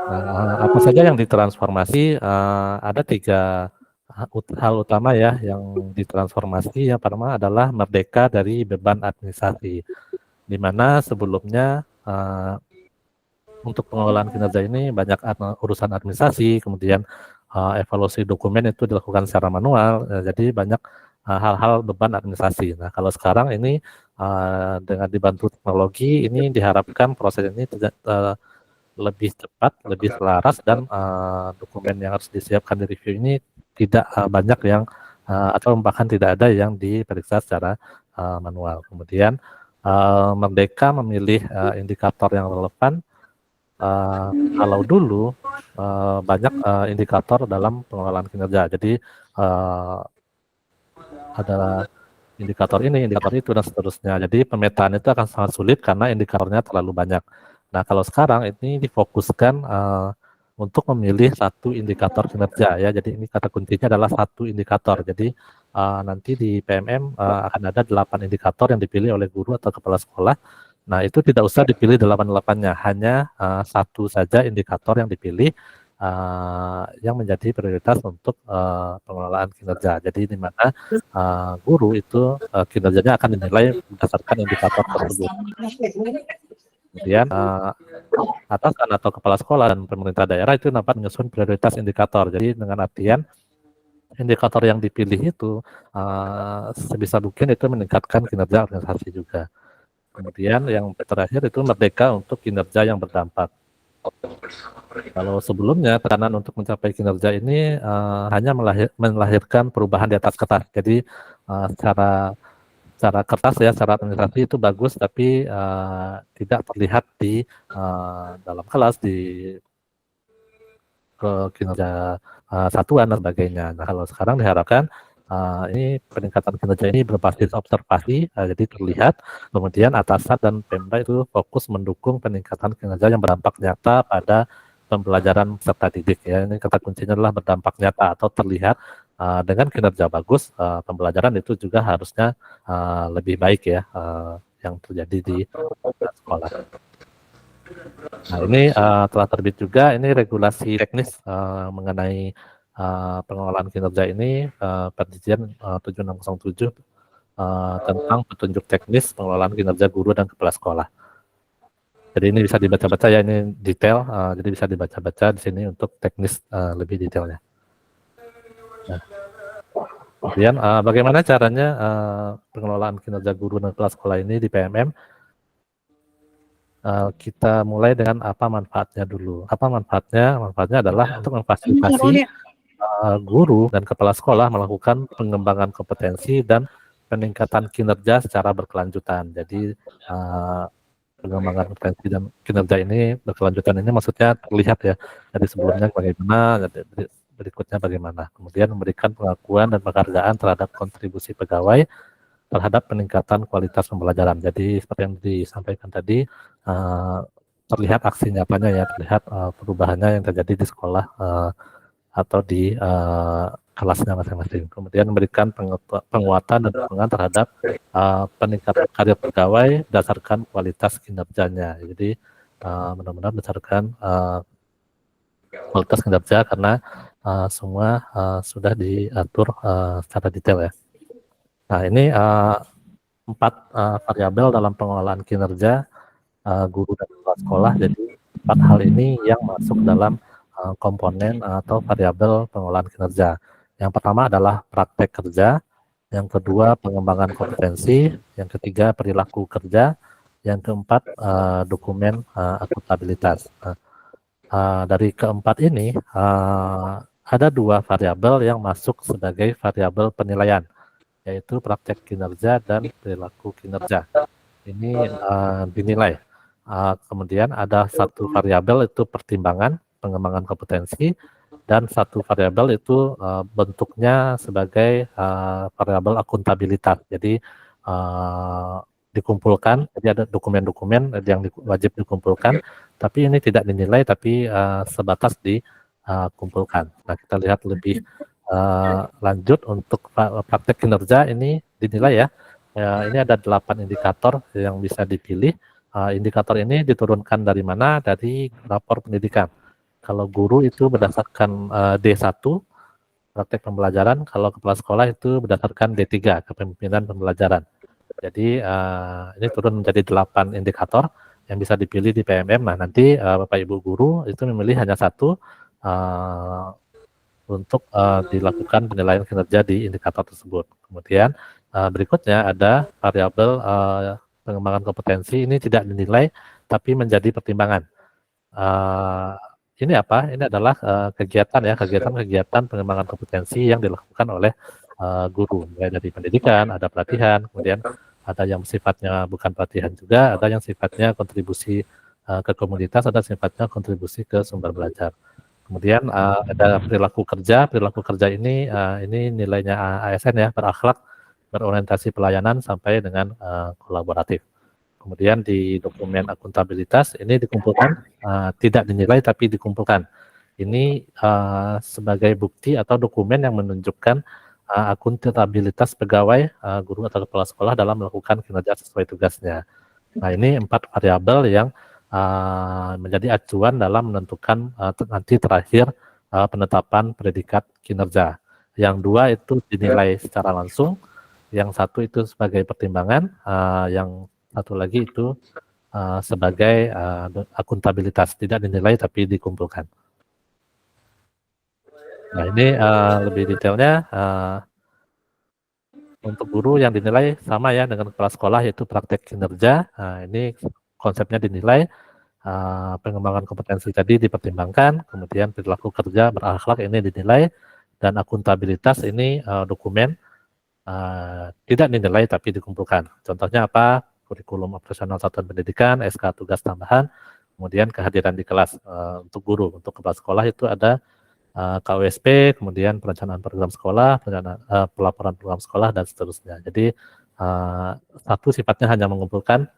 Nah, apa saja yang ditransformasi? Ada 3 hal utama ya yang ditransformasi. Yang pertama adalah merdeka dari beban administrasi, di mana sebelumnya untuk pengelolaan kinerja ini banyak urusan administrasi, kemudian evaluasi dokumen itu dilakukan secara manual, jadi banyak hal-hal beban administrasi. Nah, kalau sekarang ini dengan dibantu teknologi ini diharapkan proses ini lebih cepat, lebih selaras, dan dokumen yang harus disiapkan di review ini tidak banyak yang atau bahkan tidak ada yang diperiksa secara manual. Kemudian merdeka memilih indikator yang relevan. Kalau dulu banyak indikator dalam pengelolaan kinerja, jadi ada indikator ini, indikator itu, dan seterusnya. Jadi pemetaan itu akan sangat sulit karena indikatornya terlalu banyak. Nah, kalau sekarang ini difokuskan untuk memilih satu indikator kinerja ya. Jadi ini kata kuncinya adalah satu indikator. Jadi nanti di PMM akan ada 8 indikator yang dipilih oleh guru atau kepala sekolah. Nah, itu tidak usah dipilih 8-8-nya, hanya satu saja indikator yang dipilih yang menjadi prioritas untuk pengelolaan kinerja. Jadi di mana guru itu kinerjanya akan dinilai berdasarkan indikator tersebut. Kemudian atasan atau kepala sekolah dan pemerintah daerah itu dapat menyusun prioritas indikator. Jadi dengan artian indikator yang dipilih itu sebisa mungkin itu meningkatkan kinerja organisasi juga. Kemudian yang terakhir itu merdeka untuk kinerja yang berdampak. Kalau sebelumnya tekanan untuk mencapai kinerja ini hanya melahirkan perubahan di atas kertas. Jadi secara kertas ya, secara administrasi itu bagus, tapi tidak terlihat di dalam kelas, di kinerja satuan dan sebagainya. Nah, kalau sekarang diharapkan ini peningkatan kinerja ini berbasis observasi, jadi terlihat. Kemudian atasan dan Pemda itu fokus mendukung peningkatan kinerja yang berdampak nyata pada pembelajaran peserta didik ya. Ini kata kuncinya adalah berdampak nyata atau terlihat. Dengan kinerja bagus, pembelajaran itu juga harusnya lebih baik ya yang terjadi di sekolah. Nah, ini telah terbit juga ini regulasi teknis mengenai pengelolaan kinerja ini, Perjanjian 7607 tentang petunjuk teknis pengelolaan kinerja guru dan kepala sekolah. Jadi ini bisa dibaca-baca ya, ini detail, jadi bisa dibaca-baca di sini untuk teknis lebih detailnya. Nah, kemudian bagaimana caranya pengelolaan kinerja guru dan kepala sekolah ini di PMM? Kita mulai dengan apa manfaatnya dulu. Apa manfaatnya? Manfaatnya adalah untuk memfasilitasi guru dan kepala sekolah melakukan pengembangan kompetensi dan peningkatan kinerja secara berkelanjutan. Jadi pengembangan kompetensi dan kinerja ini berkelanjutan ini maksudnya terlihat ya. Jadi sebelumnya bagaimana, berikutnya bagaimana. Kemudian memberikan pengakuan dan penghargaan terhadap kontribusi pegawai terhadap peningkatan kualitas pembelajaran. Jadi seperti yang disampaikan tadi, terlihat aksi nyatanya ya, terlihat perubahannya yang terjadi di sekolah atau di kelasnya masing-masing. Kemudian memberikan penguatan dan dukungan terhadap peningkatan karir pegawai berdasarkan kualitas kinerjanya. Jadi benar-benar berdasarkan kualitas kinerja karena semua sudah diatur secara detail ya. Nah, ini 4 variabel dalam pengelolaan kinerja guru dan kepala sekolah. Jadi 4 hal ini yang masuk dalam komponen atau variabel pengelolaan kinerja. Yang pertama adalah praktek kerja, yang kedua pengembangan kompetensi, yang ketiga perilaku kerja, yang keempat dokumen akuntabilitas. Dari keempat ini ada 2 variabel yang masuk sebagai variabel penilaian, yaitu praktek kinerja dan perilaku kinerja. Ini dinilai. Kemudian ada satu variabel itu pertimbangan pengembangan kompetensi, dan satu variabel itu bentuknya sebagai variabel akuntabilitas. Jadi dikumpulkan, jadi ada dokumen-dokumen yang wajib dikumpulkan, tapi ini tidak dinilai, tapi sebatas dikumpulkan. Nah, kita lihat lebih lanjut untuk praktek kinerja ini dinilai ya. Ini ada 8 indikator yang bisa dipilih. Indikator ini diturunkan dari mana? Dari rapor pendidikan. Kalau guru itu berdasarkan D1 praktek pembelajaran, kalau kepala sekolah itu berdasarkan D3 kepemimpinan pembelajaran. Jadi ini turun menjadi 8 indikator yang bisa dipilih di PMM. Nah, nanti Bapak Ibu guru itu memilih hanya satu untuk dilakukan penilaian kinerja di indikator tersebut. Kemudian berikutnya ada variabel pengembangan kompetensi, ini tidak dinilai tapi menjadi pertimbangan. Ini apa? Ini adalah kegiatan ya, kegiatan pengembangan kompetensi yang dilakukan oleh guru, mulai dari pendidikan, ada pelatihan, kemudian ada yang sifatnya bukan pelatihan juga, ada yang sifatnya kontribusi ke komunitas, ada sifatnya kontribusi ke sumber belajar. Kemudian ada perilaku kerja ini nilainya ASN ya, berakhlak, berorientasi pelayanan sampai dengan kolaboratif. Kemudian di dokumen akuntabilitas ini dikumpulkan, tidak dinilai tapi dikumpulkan. Ini sebagai bukti atau dokumen yang menunjukkan akuntabilitas pegawai, guru atau kepala sekolah dalam melakukan kinerja sesuai tugasnya. Nah, ini 4 variabel yang menjadi acuan dalam menentukan nanti terakhir penetapan predikat kinerja. Yang 2 itu dinilai secara langsung, yang 1 itu sebagai pertimbangan, yang 1 lagi itu sebagai akuntabilitas, tidak dinilai tapi dikumpulkan. Nah, ini lebih detailnya untuk guru yang dinilai sama ya dengan kepala sekolah, yaitu praktek kinerja. Ini konsepnya dinilai. Pengembangan kompetensi tadi dipertimbangkan, kemudian perilaku kerja berakhlak ini dinilai, dan akuntabilitas ini dokumen tidak dinilai tapi dikumpulkan. Contohnya apa? Kurikulum operasional satuan pendidikan, SK tugas tambahan, kemudian kehadiran di kelas untuk guru. Untuk kepala sekolah itu ada KUSP, kemudian perencanaan program sekolah, pelaporan program sekolah, dan seterusnya. Jadi satu sifatnya hanya mengumpulkan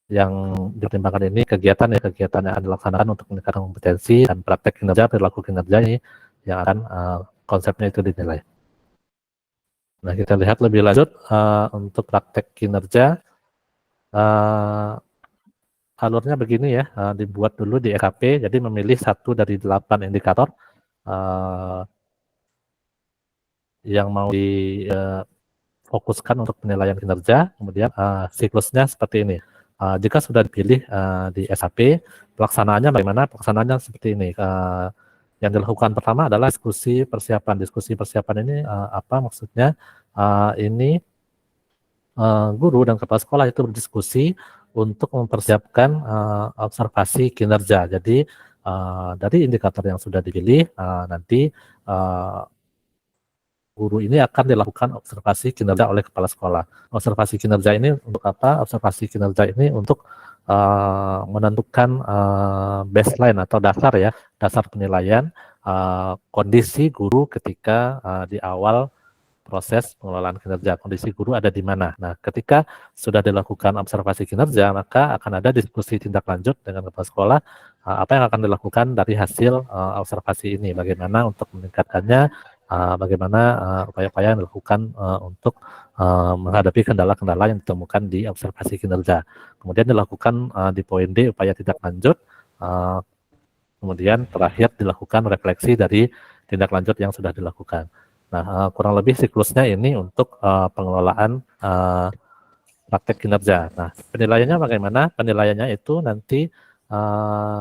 yang dipertimbangkan ini kegiatan yang akan dilaksanakan untuk meningkatkan kompetensi dan praktek kinerja, perilaku kinerja ini yang akan konsepnya itu dinilai. Nah, kita lihat lebih lanjut untuk praktek kinerja. Alurnya begini ya, dibuat dulu di EKP, jadi memilih 1 dari 8 indikator yang mau difokuskan untuk penilaian kinerja. Kemudian siklusnya seperti ini. Jika sudah dipilih di SAP, pelaksanaannya bagaimana? Pelaksanaannya seperti ini. Yang dilakukan pertama adalah diskusi persiapan. Diskusi persiapan ini apa maksudnya? Ini guru dan kepala sekolah itu berdiskusi untuk mempersiapkan observasi kinerja. Jadi dari indikator yang sudah dipilih, nanti guru ini akan dilakukan observasi kinerja oleh kepala sekolah. Observasi kinerja ini untuk apa? Observasi kinerja ini untuk menentukan baseline atau dasar ya, dasar penilaian kondisi guru ketika di awal proses pengelolaan kinerja, kondisi guru ada di mana. Nah, ketika sudah dilakukan observasi kinerja, maka akan ada diskusi tindak lanjut dengan kepala sekolah, apa yang akan dilakukan dari hasil observasi ini, bagaimana untuk meningkatkannya, bagaimana upaya-upaya yang dilakukan untuk menghadapi kendala-kendala yang ditemukan di observasi kinerja. Kemudian dilakukan di poin D, upaya tindak lanjut, kemudian terakhir dilakukan refleksi dari tindak lanjut yang sudah dilakukan. Nah, kurang lebih siklusnya ini untuk pengelolaan praktek kinerja. Nah, penilaiannya bagaimana? Penilaiannya itu nanti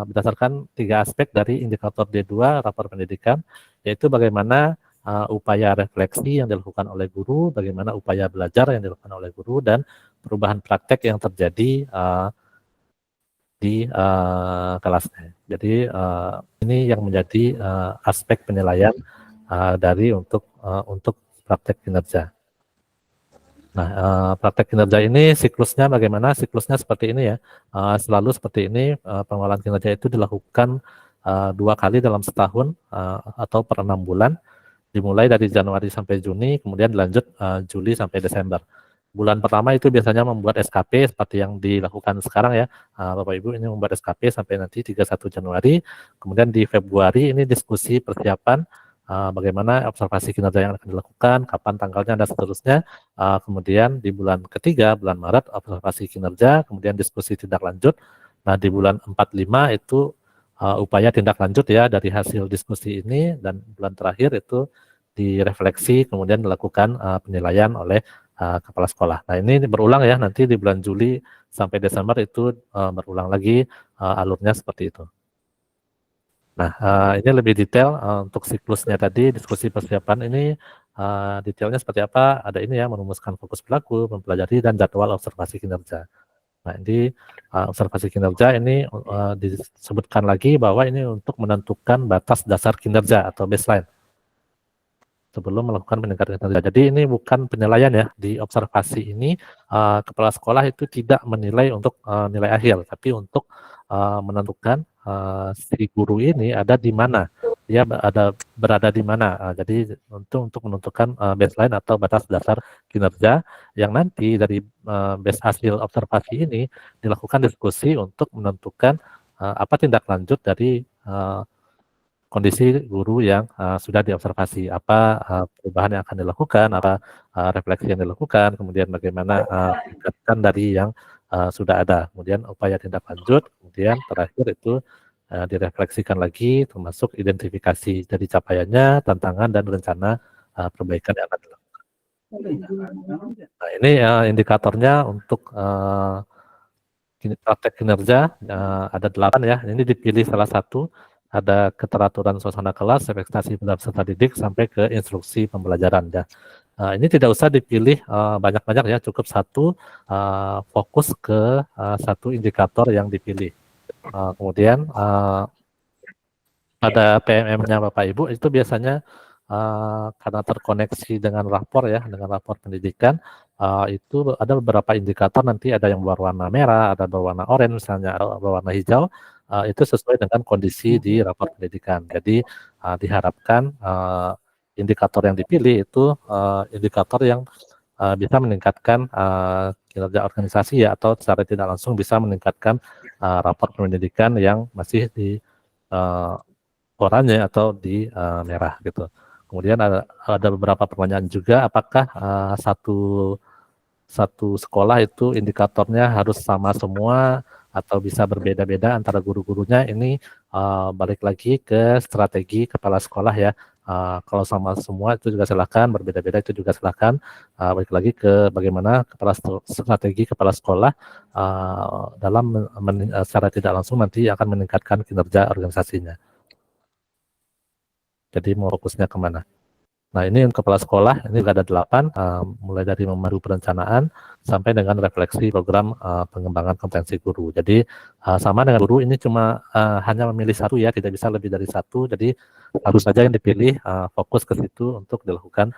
berdasarkan 3 aspek dari indikator D2 rapor pendidikan, yaitu bagaimana upaya refleksi yang dilakukan oleh guru, bagaimana upaya belajar yang dilakukan oleh guru, dan perubahan praktek yang terjadi di kelasnya. Jadi ini yang menjadi aspek penilaian dari untuk praktek kinerja. Nah, praktek kinerja ini siklusnya bagaimana? Siklusnya seperti ini ya. Selalu seperti ini, pengelolaan kinerja itu dilakukan 2 kali dalam setahun atau per 6 bulan, dimulai dari Januari sampai Juni, kemudian dilanjut Juli sampai Desember. Bulan pertama itu biasanya membuat SKP seperti yang dilakukan sekarang ya. Bapak Ibu ini membuat SKP sampai nanti 31 Januari. Kemudian di Februari ini diskusi persiapan bagaimana observasi kinerja yang akan dilakukan, kapan tanggalnya, dan seterusnya. Kemudian di bulan ketiga, bulan Maret, observasi kinerja, kemudian diskusi tindak lanjut, Nah, di bulan 4-5 itu upaya tindak lanjut ya dari hasil diskusi ini, dan bulan terakhir itu direfleksi kemudian dilakukan penilaian oleh kepala sekolah. Nah, ini berulang ya, nanti di bulan Juli sampai Desember itu berulang lagi alurnya seperti itu. Nah, ini lebih detail untuk siklusnya tadi, diskusi persiapan ini detailnya seperti apa, ada ini ya, merumuskan fokus pelaku, mempelajari, dan jadwal observasi kinerja. Nah, ini observasi kinerja ini disebutkan lagi bahwa ini untuk menentukan batas dasar kinerja atau baseline sebelum melakukan peningkatan kinerja. Jadi ini bukan penilaian ya, di observasi ini kepala sekolah itu tidak menilai untuk nilai akhir, tapi untuk menentukan si guru ini ada di mana, dia berada di mana. Jadi untuk menentukan baseline atau batas dasar kinerja yang nanti dari base hasil observasi ini dilakukan diskusi untuk menentukan apa tindak lanjut dari kondisi guru yang sudah diobservasi, apa perubahan yang akan dilakukan, apa refleksi yang dilakukan, kemudian bagaimana meningkatkan dari yang sudah ada, kemudian upaya tindak lanjut, kemudian terakhir itu direfleksikan lagi, termasuk identifikasi dari capaiannya, tantangan, dan rencana perbaikan yang akan dilakukan. Nah, ini indikatornya untuk praktek kinerja ada 8 ya, ini dipilih salah satu, ada keteraturan suasana kelas, ekspektasi peserta didik, sampai ke instruksi pembelajaran ya. Ini tidak usah dipilih banyak-banyak ya, cukup satu, fokus ke satu indikator yang dipilih. Kemudian pada PMM-nya Bapak Ibu itu biasanya karena terkoneksi dengan rapor ya, dengan rapor pendidikan, itu ada beberapa indikator, nanti ada yang berwarna merah, ada berwarna oranye misalnya, atau berwarna hijau, itu sesuai dengan kondisi di rapor pendidikan. Jadi diharapkan indikator yang dipilih itu indikator yang bisa meningkatkan kinerja organisasi ya, atau secara tidak langsung bisa meningkatkan rapor pendidikan yang masih di oranye atau di merah gitu. Kemudian ada beberapa pertanyaan juga, apakah satu sekolah itu indikatornya harus sama semua atau bisa berbeda-beda antara guru-gurunya. Ini balik lagi ke strategi kepala sekolah ya. Kalau sama semua itu juga silakan, berbeda-beda itu juga silakan. Balik lagi ke bagaimana strategi kepala sekolah dalam secara tidak langsung nanti akan meningkatkan kinerja organisasinya. Jadi mau fokusnya kemana? Nah, ini untuk kepala sekolah, ini juga ada 8, mulai dari memandu perencanaan sampai dengan refleksi program pengembangan kompetensi guru. Jadi sama dengan guru, ini cuma hanya memilih satu ya, tidak bisa lebih dari satu. Jadi harus saja yang dipilih fokus ke situ untuk dilakukan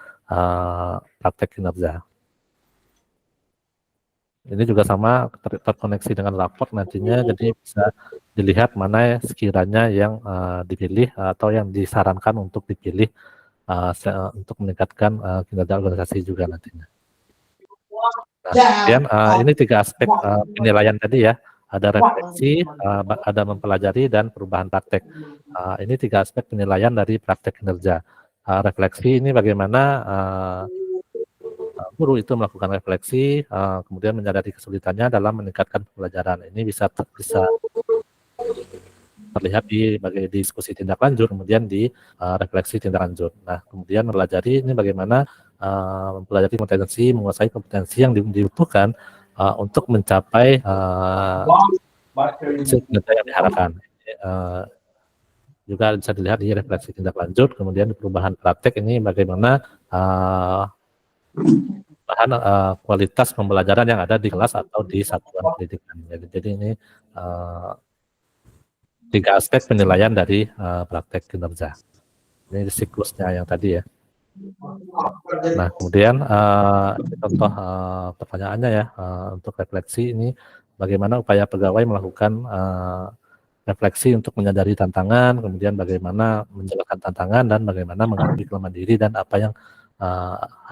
praktek kinerja. Ini juga sama terkoneksi dengan raport nantinya, jadi bisa dilihat mana sekiranya yang dipilih atau yang disarankan untuk dipilih untuk meningkatkan kinerja organisasi juga nantinya. Nah, kemudian ini 3 aspek penilaian tadi ya, ada refleksi, ada mempelajari, dan perubahan praktek. Ini 3 aspek penilaian dari praktek kinerja. Refleksi ini bagaimana guru itu melakukan refleksi, kemudian menyadari kesulitannya dalam meningkatkan pembelajaran. Ini bisa terlihat di bagai diskusi tindak lanjut, kemudian di refleksi tindak lanjut. Nah, kemudian mempelajari ini bagaimana mempelajari kompetensi, menguasai kompetensi yang dibutuhkan untuk mencapai hasil kinerja yang diharapkan. Juga bisa dilihat di refleksi tindak lanjut, kemudian di perubahan praktek ini bagaimana kualitas pembelajaran yang ada di kelas atau di satuan pendidikan. Jadi ini 3 aspek penilaian dari praktek kinerja. Ini siklusnya yang tadi ya. Nah, kemudian contoh pertanyaannya ya, untuk refleksi ini bagaimana upaya pegawai melakukan refleksi untuk menyadari tantangan, kemudian bagaimana menjelaskan tantangan, dan bagaimana mengakui kelemahan diri dan apa yang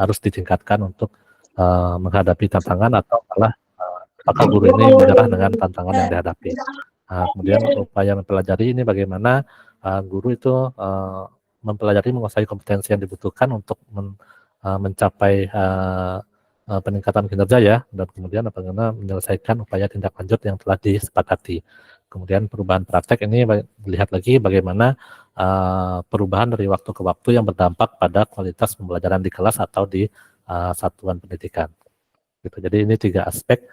harus ditingkatkan untuk menghadapi tantangan, atau malah apakah guru ini menyerah dengan tantangan yang dihadapi. Kemudian upaya mempelajari ini bagaimana guru itu mempelajari, menguasai kompetensi yang dibutuhkan untuk mencapai peningkatan kinerja ya, dan kemudian bagaimana menyelesaikan upaya tindak lanjut yang telah disepakati. Kemudian perubahan praktek ini dilihat lagi bagaimana perubahan dari waktu ke waktu yang berdampak pada kualitas pembelajaran di kelas atau di satuan pendidikan. Gitu. Jadi ini 3 aspek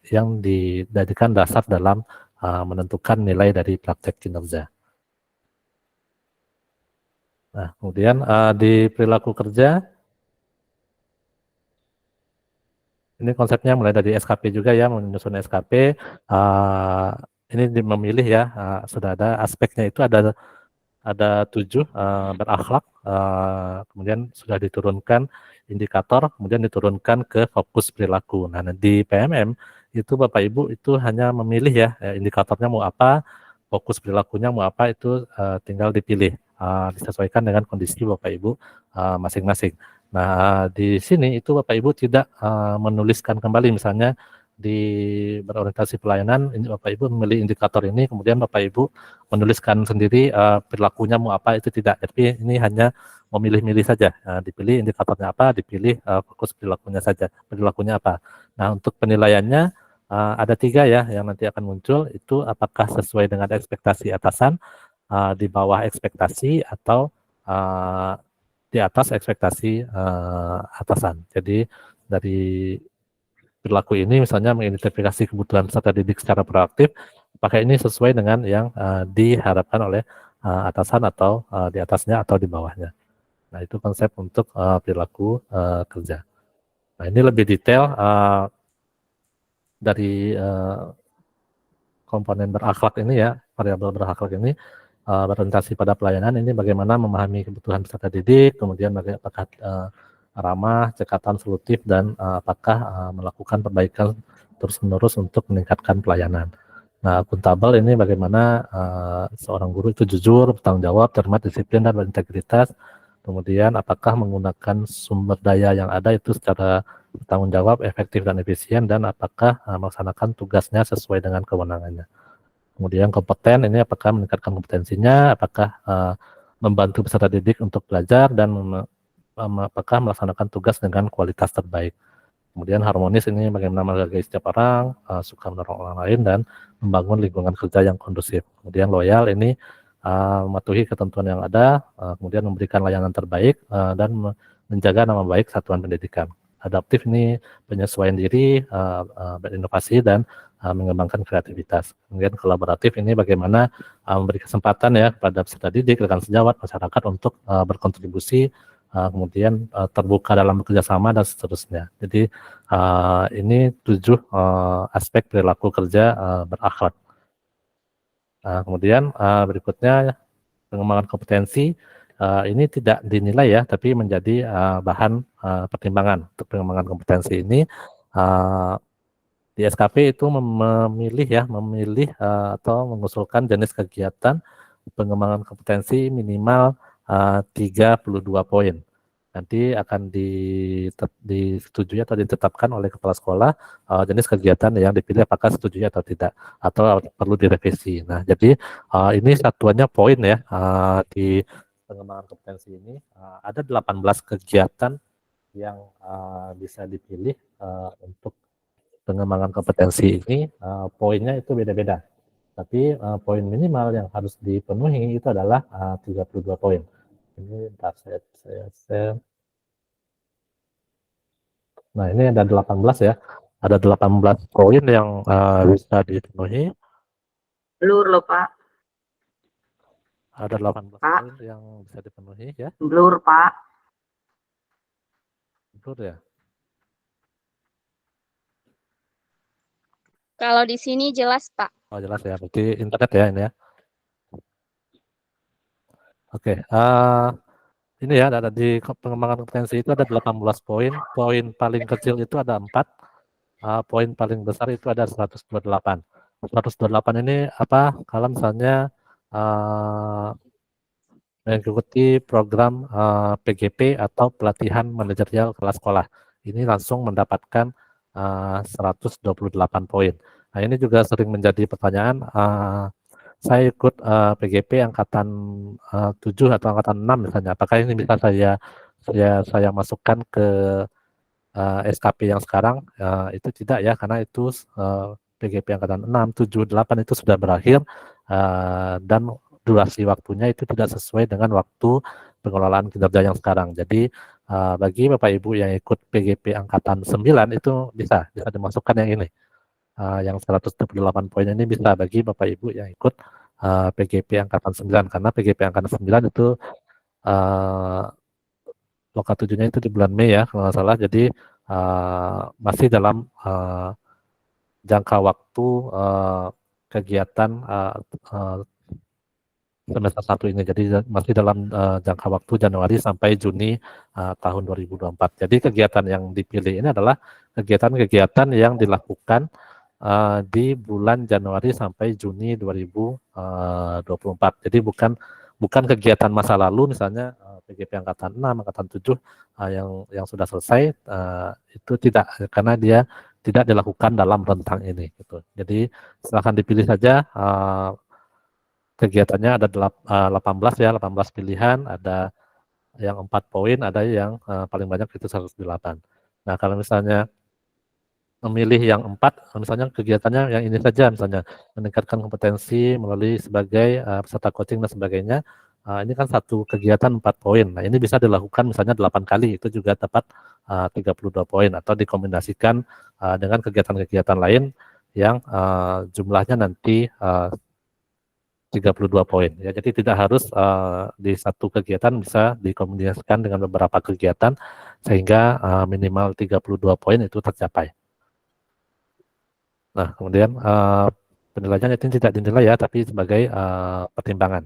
yang dijadikan dasar dalam menentukan nilai dari praktek kinerja. Nah, kemudian di perilaku kerja, ini konsepnya mulai dari SKP juga ya, menyusun SKP. Ini memilih ya, sudah ada aspeknya itu ada 7 berakhlak, kemudian sudah diturunkan indikator, kemudian diturunkan ke fokus perilaku. Nah, di PMM itu Bapak Ibu itu hanya memilih ya, indikatornya mau apa, fokus perilakunya mau apa, itu tinggal dipilih, disesuaikan dengan kondisi Bapak Ibu masing-masing. Nah, di sini itu Bapak Ibu tidak menuliskan kembali, misalnya di berorientasi pelayanan, ini Bapak Ibu memilih indikator ini, kemudian Bapak Ibu menuliskan sendiri perilakunya mau apa, itu tidak. Tapi ini hanya memilih-milih saja. Dipilih indikatornya apa, dipilih fokus perilakunya saja. Perilakunya apa. Nah, untuk penilaiannya ada 3 ya yang nanti akan muncul. Itu apakah sesuai dengan ekspektasi atasan, di bawah ekspektasi, atau di atas ekspektasi atasan. Jadi dari perilaku ini misalnya mengidentifikasi kebutuhan peserta didik secara proaktif, apakah ini sesuai dengan yang diharapkan oleh atasan atau di atasnya atau di bawahnya. Nah, itu konsep untuk perilaku kerja. Nah, ini lebih detail dari komponen berakhlak ini ya, variabel berakhlak ini, berorientasi pada pelayanan ini bagaimana memahami kebutuhan peserta didik, kemudian apakah ramah, cekatan, solutif, dan apakah melakukan perbaikan terus-menerus untuk meningkatkan pelayanan. Nah, akuntabel ini bagaimana seorang guru itu jujur, bertanggung jawab, cermat, disiplin, dan berintegritas. Kemudian apakah menggunakan sumber daya yang ada itu secara bertanggung jawab, efektif, dan efisien, dan apakah melaksanakan tugasnya sesuai dengan kewenangannya. Kemudian kompeten ini apakah meningkatkan kompetensinya, apakah membantu peserta didik untuk belajar, dan apakah melaksanakan tugas dengan kualitas terbaik. Kemudian harmonis ini bagaimana menghargai setiap orang, suka menolong orang lain, dan membangun lingkungan kerja yang kondusif. Kemudian loyal ini mematuhi ketentuan yang ada, kemudian memberikan layanan terbaik, dan menjaga nama baik satuan pendidikan. Adaptif ini penyesuaian diri, berinovasi, dan mengembangkan kreativitas. Kemudian kolaboratif ini bagaimana memberi kesempatan ya kepada peserta didik, rekan sejawat, masyarakat untuk berkontribusi, kemudian terbuka dalam bekerja sama, dan seterusnya. Jadi ini 7 aspek perilaku kerja berakhlak. Kemudian berikutnya pengembangan kompetensi, ini tidak dinilai ya, tapi menjadi bahan pertimbangan. Untuk pengembangan kompetensi ini di SKP itu memilih atau mengusulkan jenis kegiatan pengembangan kompetensi minimal 32 poin. Nanti akan disetujui atau ditetapkan oleh kepala sekolah jenis kegiatan yang dipilih apakah setuju atau tidak, atau perlu direvisi. Nah, jadi ini satuannya poin ya, di pengembangan kompetensi ini ada 18 kegiatan yang bisa dipilih untuk pengembangan kompetensi ini. Poinnya itu beda-beda. Tapi poin minimal yang harus dipenuhi itu adalah 32 poin. Ini bentar, saya share. Nah, ini ada 18 ya. Ada 18 poin yang bisa dipenuhi. Blur loh, Pak. Ada 18 poin yang bisa dipenuhi ya. Blur, Pak. Blur ya. Kalau di sini jelas, Pak. Oh, jelas ya. Berarti internet ya ini ya. Oke. Ini ya, ada di pengembangan kompetensi itu ada 18 poin. Poin paling kecil itu ada 4. Poin paling besar itu ada 128. 128 ini apa? Kalau misalnya mengikuti program PGP atau pelatihan manajerial kelas sekolah, ini langsung mendapatkan 128 poin. Nah, ini juga sering menjadi pertanyaan. Saya ikut PGP angkatan 7 atau angkatan 6 misalnya, apakah ini bisa saya masukkan ke SKP yang sekarang itu tidak ya, karena itu PGP angkatan 6, 7, 8 itu sudah berakhir dan durasi waktunya itu tidak sesuai dengan waktu pengelolaan kinerja yang sekarang. Jadi bagi Bapak Ibu yang ikut PGP angkatan 9 itu bisa dimasukkan yang ini. Yang 128 poin ini bisa bagi Bapak Ibu yang ikut PGP angkatan 9, karena PGP angkatan 9 itu loka tujuhnya itu di bulan Mei ya kalau nggak salah. Jadi masih dalam jangka waktu kegiatan semester 1 ini. Jadi masih dalam jangka waktu Januari sampai Juni tahun 2024. Jadi kegiatan yang dipilih ini adalah kegiatan-kegiatan yang dilakukan di bulan Januari sampai Juni 2024. Jadi bukan kegiatan masa lalu, misalnya PGP angkatan 6, angkatan 7 yang sudah selesai, itu tidak, karena dia tidak dilakukan dalam rentang ini gitu. Jadi silakan dipilih saja kegiatannya. Ada 18 ya, 18 pilihan, ada yang 4 poin, ada yang paling banyak itu 108. Nah, kalau misalnya memilih yang 4, misalnya kegiatannya yang ini saja, misalnya meningkatkan kompetensi melalui sebagai peserta coaching dan sebagainya, ini kan satu kegiatan 4 poin. Nah, ini bisa dilakukan misalnya 8 kali, itu juga dapat 32 poin, atau dikombinasikan dengan kegiatan-kegiatan lain yang jumlahnya nanti 32 poin. Ya, jadi tidak harus di satu kegiatan, bisa dikombinasikan dengan beberapa kegiatan sehingga minimal 32 poin itu tercapai. Nah, kemudian penilaiannya itu tidak dinilai ya, tapi sebagai pertimbangan.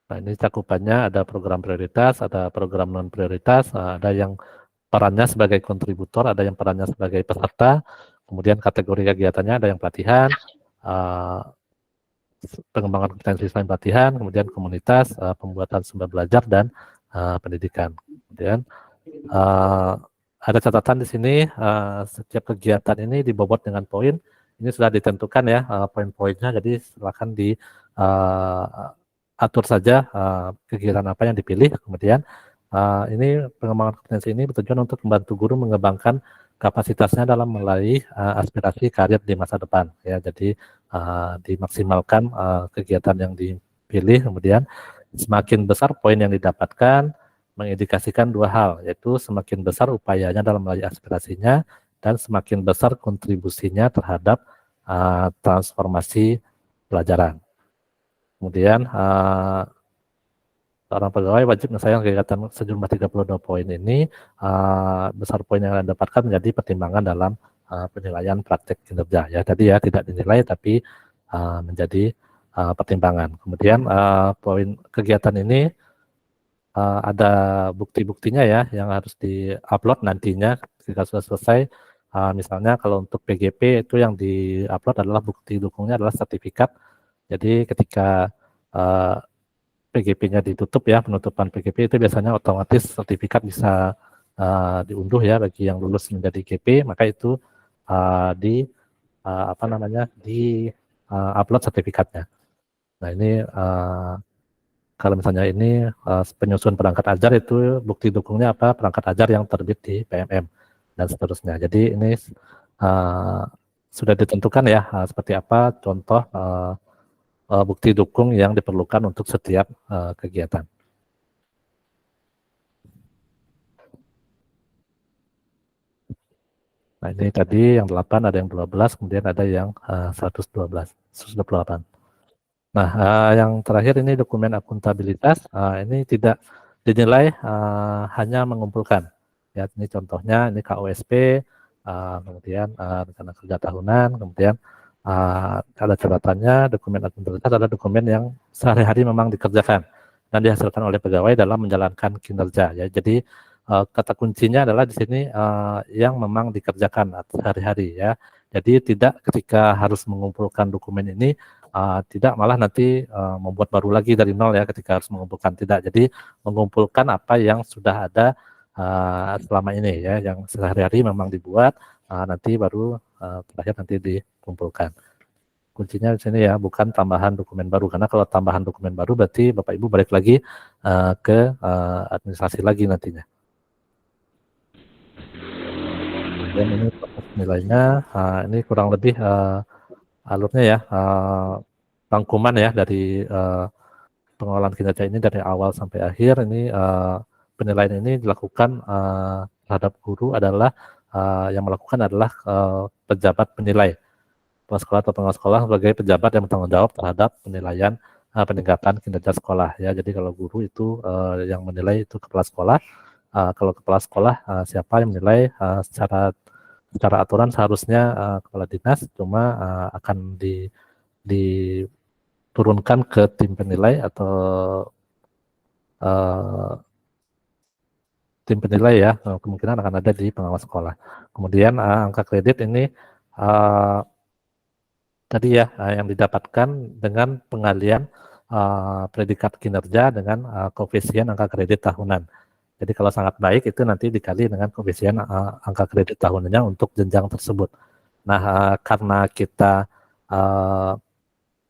Nah, ini cakupannya ada program prioritas, ada program non prioritas, ada yang perannya sebagai kontributor, ada yang perannya sebagai peserta, kemudian kategori kegiatannya ada yang pelatihan, pengembangan kompetensi selain pelatihan, kemudian komunitas, pembuatan sumber belajar, dan pendidikan. Kemudian ada catatan di sini, setiap kegiatan ini dibobot dengan poin. Ini sudah ditentukan ya poin-poinnya, jadi silakan diatur saja kegiatan apa yang dipilih. Kemudian ini pengembangan kompetensi ini bertujuan untuk membantu guru mengembangkan kapasitasnya dalam meraih aspirasi karir di masa depan. Ya, jadi dimaksimalkan kegiatan yang dipilih. Kemudian semakin besar poin yang didapatkan, mengindikasikan dua hal, yaitu semakin besar upayanya dalam meraih aspirasinya dan semakin besar kontribusinya terhadap transformasi pelajaran. Kemudian seorang pegawai wajib menyelesaikan kegiatan sejumlah 32 poin ini. Besar poin yang didapatkan menjadi pertimbangan dalam penilaian praktek kinerja. Ya, tadi ya tidak dinilai tapi menjadi pertimbangan. Kemudian poin kegiatan ini ada bukti-buktinya ya yang harus di-upload nantinya ketika sudah selesai. Misalnya kalau untuk PGP itu yang di-upload adalah bukti dukungnya adalah sertifikat. Jadi ketika PGP-nya ditutup ya, penutupan PGP itu biasanya otomatis sertifikat bisa diunduh ya bagi yang lulus menjadi GP, maka itu di upload sertifikatnya. Nah, ini kalau misalnya ini penyusun perangkat ajar, itu bukti dukungnya apa? Perangkat ajar yang terbit di PMM dan seterusnya. Jadi ini sudah ditentukan ya seperti apa contoh bukti dukung yang diperlukan untuk setiap kegiatan. Nah, ini tadi yang 8, ada yang 12, kemudian ada yang 128. Nah, yang terakhir ini dokumen akuntabilitas. Ini tidak dinilai, hanya mengumpulkan. Ya, ini contohnya, ini KOSP, kemudian rencana kerja tahunan, kemudian ada catatannya. Dokumen akuntabilitas adalah dokumen yang sehari-hari memang dikerjakan dan dihasilkan oleh pegawai dalam menjalankan kinerja. Ya, jadi kata kuncinya adalah di sini yang memang dikerjakan sehari-hari ya. Jadi tidak ketika harus mengumpulkan dokumen ini, tidak malah nanti membuat baru lagi dari nol ya ketika harus mengumpulkan, tidak. Jadi mengumpulkan apa yang sudah ada selama ini ya, yang sehari-hari memang dibuat, nanti baru terakhir nanti dikumpulkan. Kuncinya di sini ya, bukan tambahan dokumen baru, karena kalau tambahan dokumen baru berarti Bapak Ibu balik lagi ke administrasi lagi nantinya. kemudian ini proses nilainya, ini kurang lebih alurnya ya, rangkuman ya dari pengelolaan kinerja ini dari awal sampai akhir. Ini penilaian ini dilakukan terhadap guru adalah yang melakukan adalah pejabat penilai. Kepala sekolah atau pengawas sekolah sebagai pejabat yang bertanggung jawab terhadap penilaian peningkatan kinerja sekolah ya. Jadi kalau guru itu yang menilai itu kepala sekolah. Kalau kepala sekolah siapa yang menilai secara aturan seharusnya kepala dinas, cuma akan diturunkan ke tim penilai atau tim penilai ya, kemungkinan akan ada di pengawas sekolah. Kemudian angka kredit ini tadi ya yang didapatkan dengan pengalian predikat kinerja dengan koefisien angka kredit tahunan. Jadi kalau sangat baik itu nanti dikali dengan koefisien angka kredit tahunannya untuk jenjang tersebut. Nah, karena kita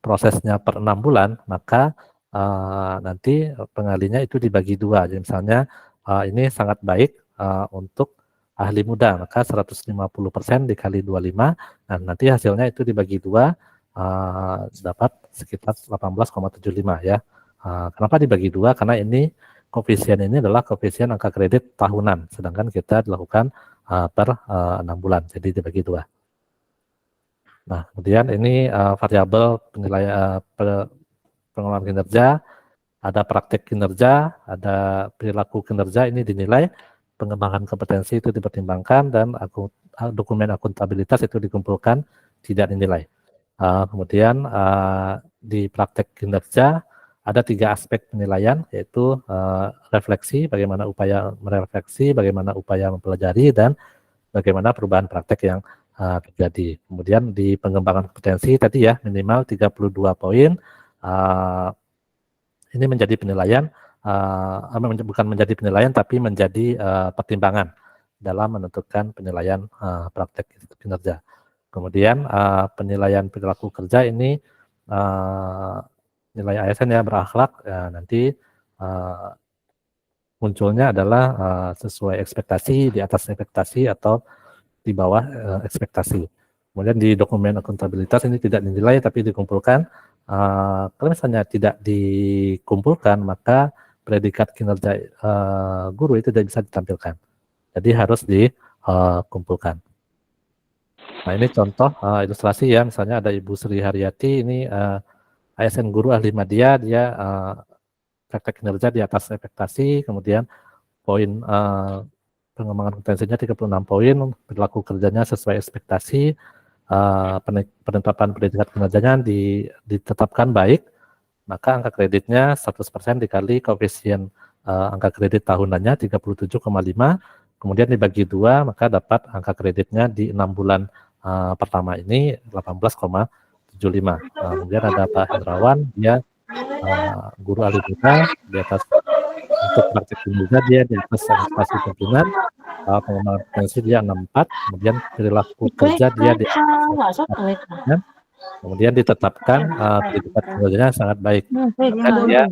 prosesnya per 6 bulan, maka nanti pengalinya itu dibagi 2. Jadi misalnya ini sangat baik untuk ahli muda, maka 150% dikali 25, dan nanti hasilnya itu dibagi 2, dapat sekitar 18,75 ya. Kenapa dibagi 2? Karena ini koefisien ini adalah koefisien angka kredit tahunan, sedangkan kita dilakukan per 6 bulan, jadi dibagi 2. Nah, kemudian ini variabel penilaian pengelolaan kinerja, ada praktek kinerja, ada perilaku kinerja, ini dinilai, pengembangan kompetensi itu dipertimbangkan, dan dokumen akuntabilitas itu dikumpulkan, tidak dinilai. Kemudian di praktek kinerja ada 3 aspek penilaian, yaitu refleksi, bagaimana upaya merefleksi, bagaimana upaya mempelajari, dan bagaimana perubahan praktek yang terjadi. Kemudian di pengembangan kompetensi tadi ya, minimal 32 poin, ini menjadi penilaian, bukan menjadi penilaian, tapi menjadi pertimbangan dalam menentukan penilaian praktek kinerja. Kemudian penilaian perilaku kerja ini nilai ASN ya, berakhlak, ya, nanti munculnya adalah sesuai ekspektasi, di atas ekspektasi, atau di bawah ekspektasi. Kemudian di dokumen akuntabilitas ini tidak dinilai tapi dikumpulkan. Kalau misalnya tidak dikumpulkan, maka predikat kinerja guru itu tidak bisa ditampilkan. Jadi harus dikumpulkan. Nah, ini contoh ilustrasi ya, misalnya ada Ibu Sri Haryati, ini ASN guru ahli media, dia praktek kinerja di atas ekspektasi, kemudian poin pengembangan kompetensinya 36 poin, perilaku kerjanya sesuai ekspektasi, penetapan predikat kinerjanya ditetapkan baik, maka angka kreditnya 100% dikali koefisien angka kredit tahunannya 37,5, kemudian dibagi 2, maka dapat angka kreditnya di 6 bulan pertama ini 18,75. Kemudian ada Pak Hendrawan, dia guru ahli muda, di atas untuk praktek kinerja dia di atas ekspektasi pimpinan, pengembangan kompetensi dia 64, kemudian perilaku kerja dia di atas, kemudian ditetapkan predikat kinerjanya sangat baik, maka dia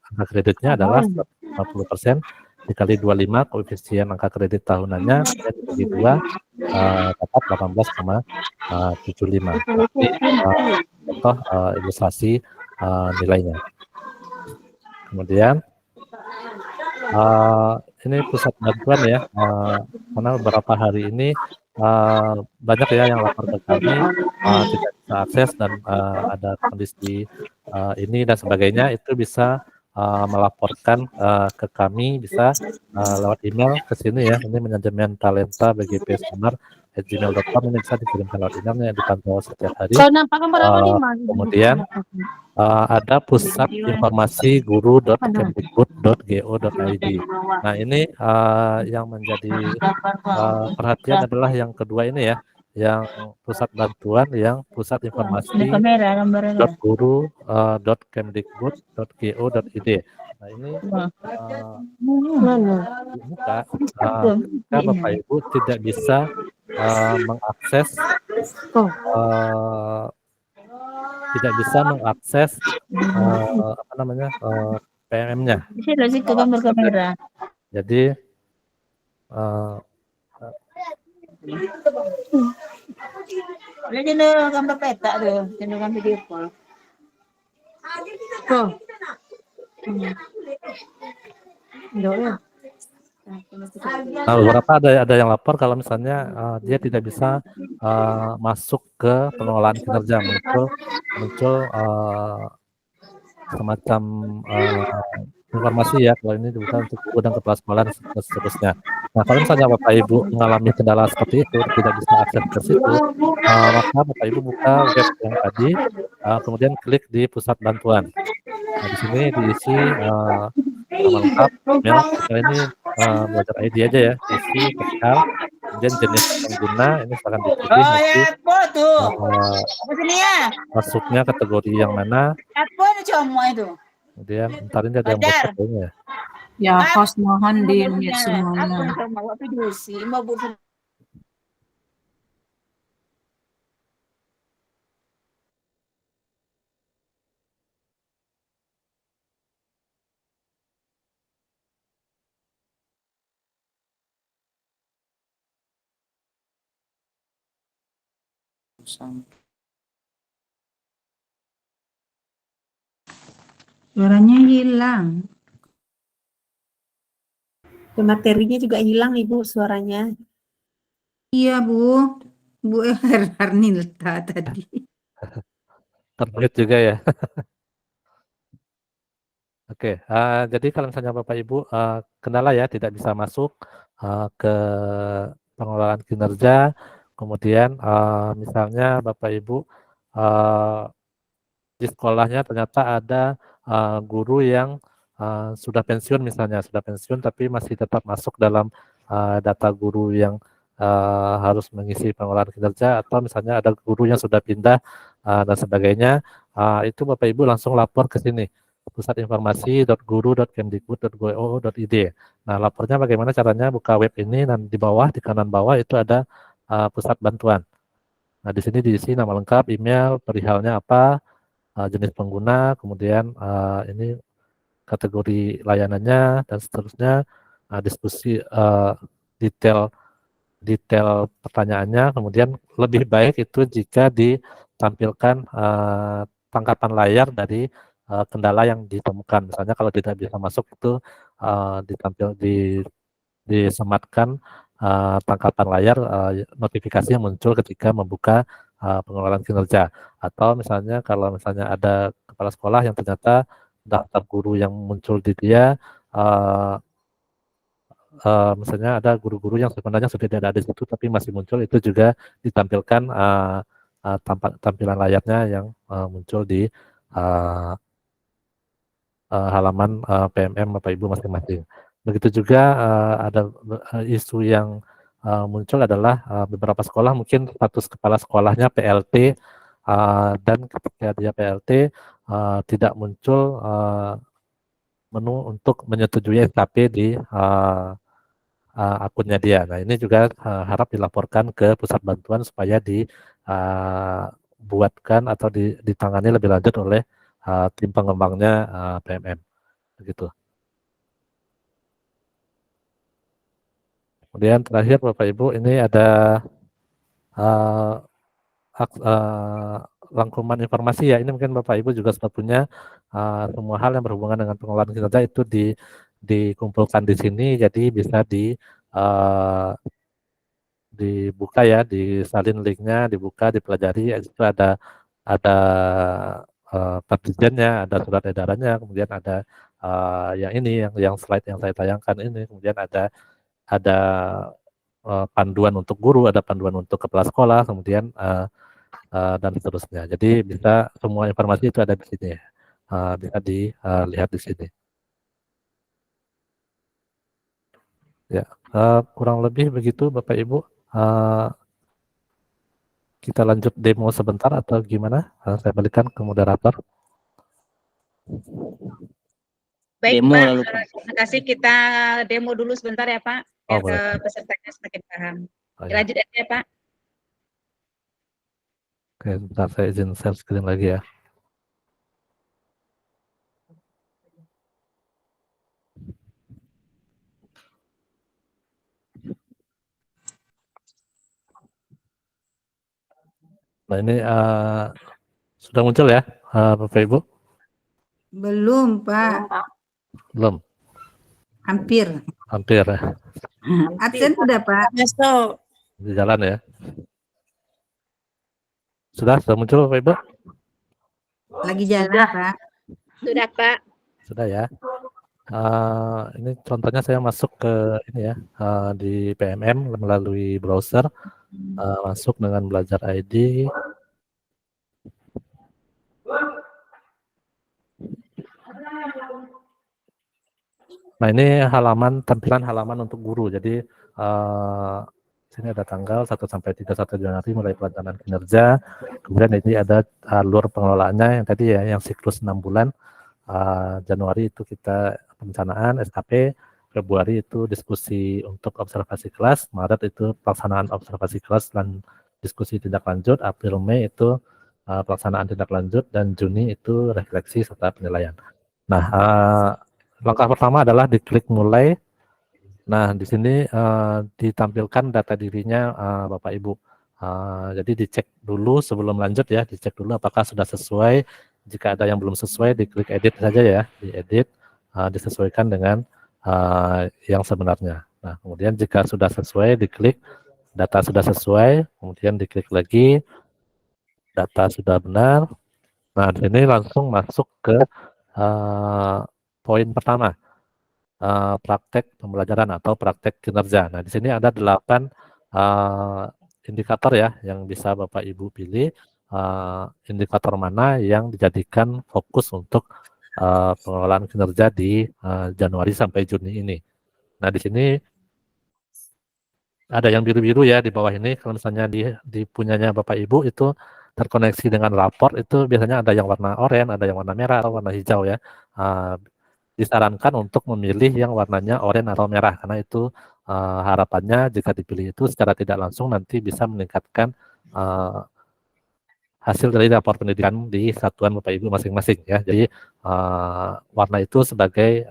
angka kreditnya adalah 50% dikali 25 koefisien angka kredit tahunannya, dan dibagi 2 dapat 18,75. Ini contoh ilustrasi nilainya. Kemudian ini pusat bantuan ya, karena beberapa hari ini banyak ya yang lapor ke kami, tidak bisa akses, dan ada kondisi ini dan sebagainya, itu bisa melaporkan ke kami, bisa lewat email ke sini ya, ini manajemen talenta bgp@gmail.com, ini bisa dikirimkan lewat emailnya, dipantau setiap hari. Kemudian ada pusat informasi guru.kemdikbud.go.id. Nah, ini yang menjadi perhatian adalah yang kedua ini ya, yang pusat bantuan, yang pusat informasi .guru.kemdikbud.go.id. Nah, ini dibuka ketika Bapak Ibu tidak bisa mengakses PMM-nya. Jadi Boleh jenuh gambar peta tuh, jenuh gambar video call. Tuh. Ya. Nah, beberapa ada yang lapor kalau misalnya dia tidak bisa masuk ke pengelolaan kinerja, muncul muncul semacam informasi ya kalau ini dibuka untuk guru dan kepala sekolah dan seterusnya. Nah, kalau misalnya Bapak Ibu mengalami kendala seperti itu, tidak bisa akses ke situ, maka Bapak Ibu buka web yang tadi, kemudian klik di pusat bantuan. Nah, di sini diisi nama lengkap, email, kita ini belajar ID aja ya, isi, tekan, kemudian jenis pengguna, ini silahkan dipilih Oh nanti ya, apa tuh? uh, Apa sini ya? masuknya kategori yang mana, Apa itu cuma itu? kemudian ntar ini ada yang Pacar. bocor kayaknya. Ya, host mohon di mute Apa semuanya. yang mau apa dusi? Mau buat Suaranya hilang. Materinya juga hilang Ibu suaranya. Iya, Bu. Bu Hernilta tadi. Termute juga ya. Oke, jadi kalau misalnya Bapak Ibu kendala ya tidak bisa masuk ke pengelolaan kinerja, kemudian misalnya Bapak Ibu di sekolahnya ternyata ada guru yang sudah pensiun misalnya, sudah pensiun tapi masih tetap masuk dalam data guru yang harus mengisi pengelolaan kinerja, atau misalnya ada guru yang sudah pindah dan sebagainya, itu Bapak Ibu langsung lapor ke sini, pusat informasi.guru.kemdikbud.go.id. Nah, lapornya bagaimana caranya? Buka web ini dan di bawah, di kanan bawah itu ada pusat bantuan. Nah, di sini diisi nama lengkap, email, perihalnya apa, jenis pengguna, kemudian ini kategori layanannya dan seterusnya, diskusi detail pertanyaannya, kemudian lebih baik itu jika ditampilkan tangkapan layar dari kendala yang ditemukan. Misalnya kalau tidak bisa masuk itu disematkan tangkapan layar notifikasi yang muncul ketika membuka pengelolaan kinerja. Atau misalnya kalau misalnya ada kepala sekolah yang ternyata daftar guru yang muncul di dia, misalnya ada guru-guru yang sebenarnya sudah tidak ada di situ tapi masih muncul, itu juga ditampilkan tampilan layarnya yang muncul di halaman PMM Bapak Ibu masing-masing. Begitu juga ada isu yang muncul adalah beberapa sekolah mungkin status kepala sekolahnya PLT, dan ketika dia PLT tidak muncul menu untuk menyetujui SKP di akunnya dia. Nah, ini juga harap dilaporkan ke pusat bantuan supaya dibuatkan atau ditangani lebih lanjut oleh tim pengembangnya PMM. Begitu. Kemudian terakhir Bapak Ibu, ini ada rangkuman informasi ya. Ini mungkin Bapak Ibu juga sudah punya semua hal yang berhubungan dengan pengelolaan kinerja itu dikumpulkan di sini, jadi bisa dibuka ya, disalin linknya, dibuka, dipelajari. Itu ada partijennya, ada surat edarannya, kemudian ada yang ini, yang slide yang saya tayangkan ini, kemudian ada panduan untuk guru, ada panduan untuk kepala sekolah, kemudian dan seterusnya. Jadi bisa semua informasi itu ada di sini, bisa dilihat di sini. Ya, kurang lebih begitu Bapak Ibu. Kita lanjut demo sebentar atau gimana? Saya balikan ke moderator. baik Demo Pak. lalu, Pak. Terima kasih, kita demo dulu sebentar ya Pak, biar boleh. pesertanya semakin paham. Oh, ya. Lanjut aja ya Pak. Oke, sebentar saya izin share screen lagi ya. Nah ini sudah muncul ya Bapak Ibu? Belum, Belum, Pak. Pak. Belum? Hampir. Hampir ya? Absen sudah, Pak. Besok. Di jalan ya? Sudah muncul Bapak Ibu? Lagi jalan, Sudah. Pak. Sudah, Pak. Sudah ya? Ini contohnya saya masuk ke ini ya, di PMM melalui browser, masuk dengan belajar ID. Nah ini tampilan halaman untuk guru. Jadi sini ada tanggal 1 sampai 31 Januari mulai pelaksanaan kinerja. Kemudian ini ada alur pengelolaannya yang tadi ya, yang siklus 6 bulan. Januari itu kita perencanaan SKP, Februari itu diskusi untuk observasi kelas, Maret itu pelaksanaan observasi kelas dan diskusi tindak lanjut, April Mei itu pelaksanaan tindak lanjut, dan Juni itu refleksi serta penilaian. Nah, langkah pertama adalah diklik mulai. Nah, di sini ditampilkan data dirinya Bapak Ibu. Jadi dicek dulu sebelum lanjut ya, dicek dulu apakah sudah sesuai. Jika ada yang belum sesuai, diklik edit saja ya, diedit, disesuaikan dengan yang sebenarnya. Nah, kemudian jika sudah sesuai, diklik data sudah sesuai, kemudian diklik lagi data sudah benar. Nah, di sini langsung masuk ke poin pertama, praktek pembelajaran atau praktek kinerja. Nah, di sini ada 8 indikator ya yang bisa Bapak Ibu pilih. Indikator mana yang dijadikan fokus untuk pengelolaan kinerja di Januari sampai Juni ini. Nah, di sini ada yang biru-biru ya di bawah ini. Kalau misalnya di punyanya Bapak Ibu itu terkoneksi dengan rapor, itu biasanya ada yang warna oranye, ada yang warna merah atau warna hijau ya. Disarankan untuk memilih yang warnanya oranye atau merah karena itu harapannya jika dipilih itu secara tidak langsung nanti bisa meningkatkan hasil dari rapor pendidikan di satuan Bapak Ibu masing-masing ya. Jadi warna itu sebagai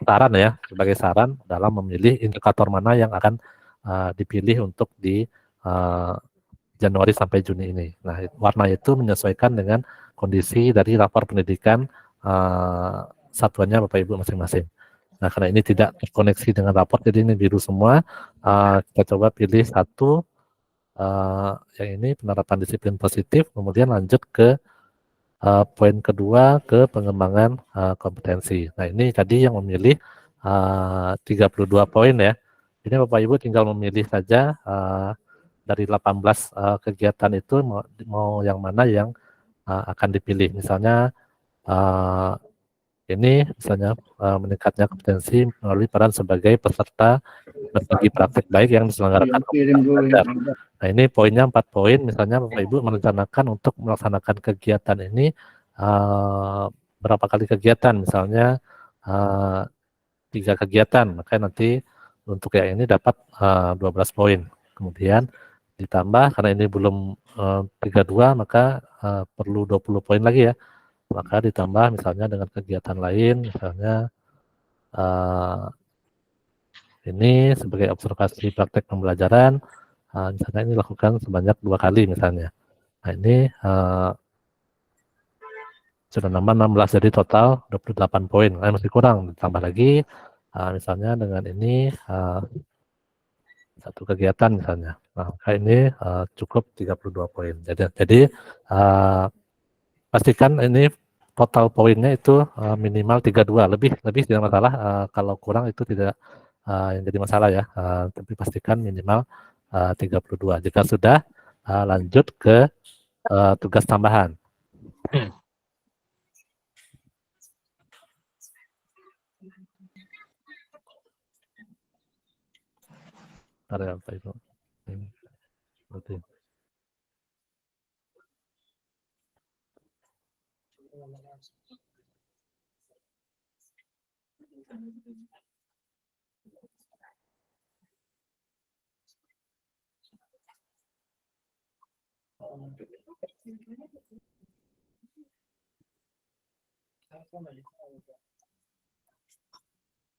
saran ya, sebagai saran dalam memilih indikator mana yang akan dipilih untuk di Januari sampai Juni ini. Nah, warna itu menyesuaikan dengan kondisi dari rapor pendidikan satuannya Bapak Ibu masing-masing. Nah, karena ini tidak terkoneksi dengan rapor, jadi ini biru semua. Kita coba pilih satu. Yang ini penerapan disiplin positif, kemudian lanjut ke poin kedua, ke pengembangan kompetensi. Nah, ini tadi yang memilih 32 poin ya. Ini Bapak Ibu tinggal memilih saja dari 18 kegiatan itu mau yang mana yang akan dipilih. Misalnya ini misalnya meningkatnya kompetensi melalui peran sebagai peserta berbagi praktek baik yang diselenggarakan komunitas belajar. Nah, ini poinnya 4 poin. Misalnya Bapak Ibu merencanakan untuk melaksanakan kegiatan ini berapa kali kegiatan, misalnya 3 kegiatan, maka nanti untuk yang ini dapat 12 poin. Kemudian ditambah karena ini belum 32, maka perlu 20 poin lagi ya. Maka ditambah misalnya dengan kegiatan lain, misalnya ini sebagai observasi praktek pembelajaran, misalnya ini lakukan sebanyak 2 kali misalnya. Nah, ini sudah nambah 16, jadi total 28 poin. Masih kurang, ditambah lagi misalnya dengan ini satu kegiatan misalnya. Nah, maka ini cukup 32 poin. Jadi pastikan ini total poinnya itu minimal 32, lebih tidak masalah, kalau kurang itu tidak yang jadi masalah ya, tapi pastikan minimal 32. Jika sudah, lanjut ke tugas tambahan. Ada apa itu? Berarti.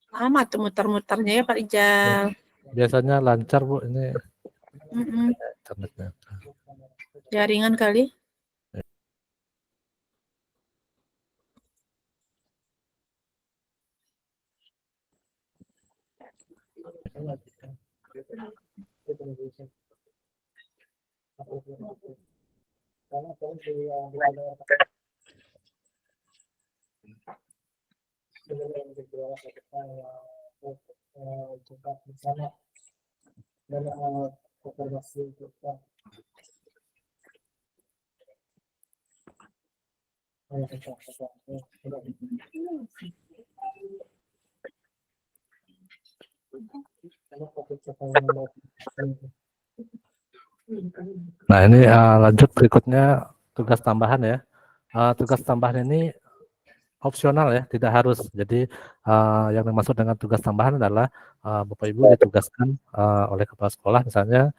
Lama tuh muter-muternya ya Pak Rijal. Biasanya lancar Bu ini Mm-mm. internetnya. Jaringan kali. Nah, ini lanjut berikutnya tugas tambahan ya. Tugas tambahan ini opsional ya, tidak harus. Jadi yang dimaksud dengan tugas tambahan adalah Bapak Ibu ditugaskan oleh kepala sekolah misalnya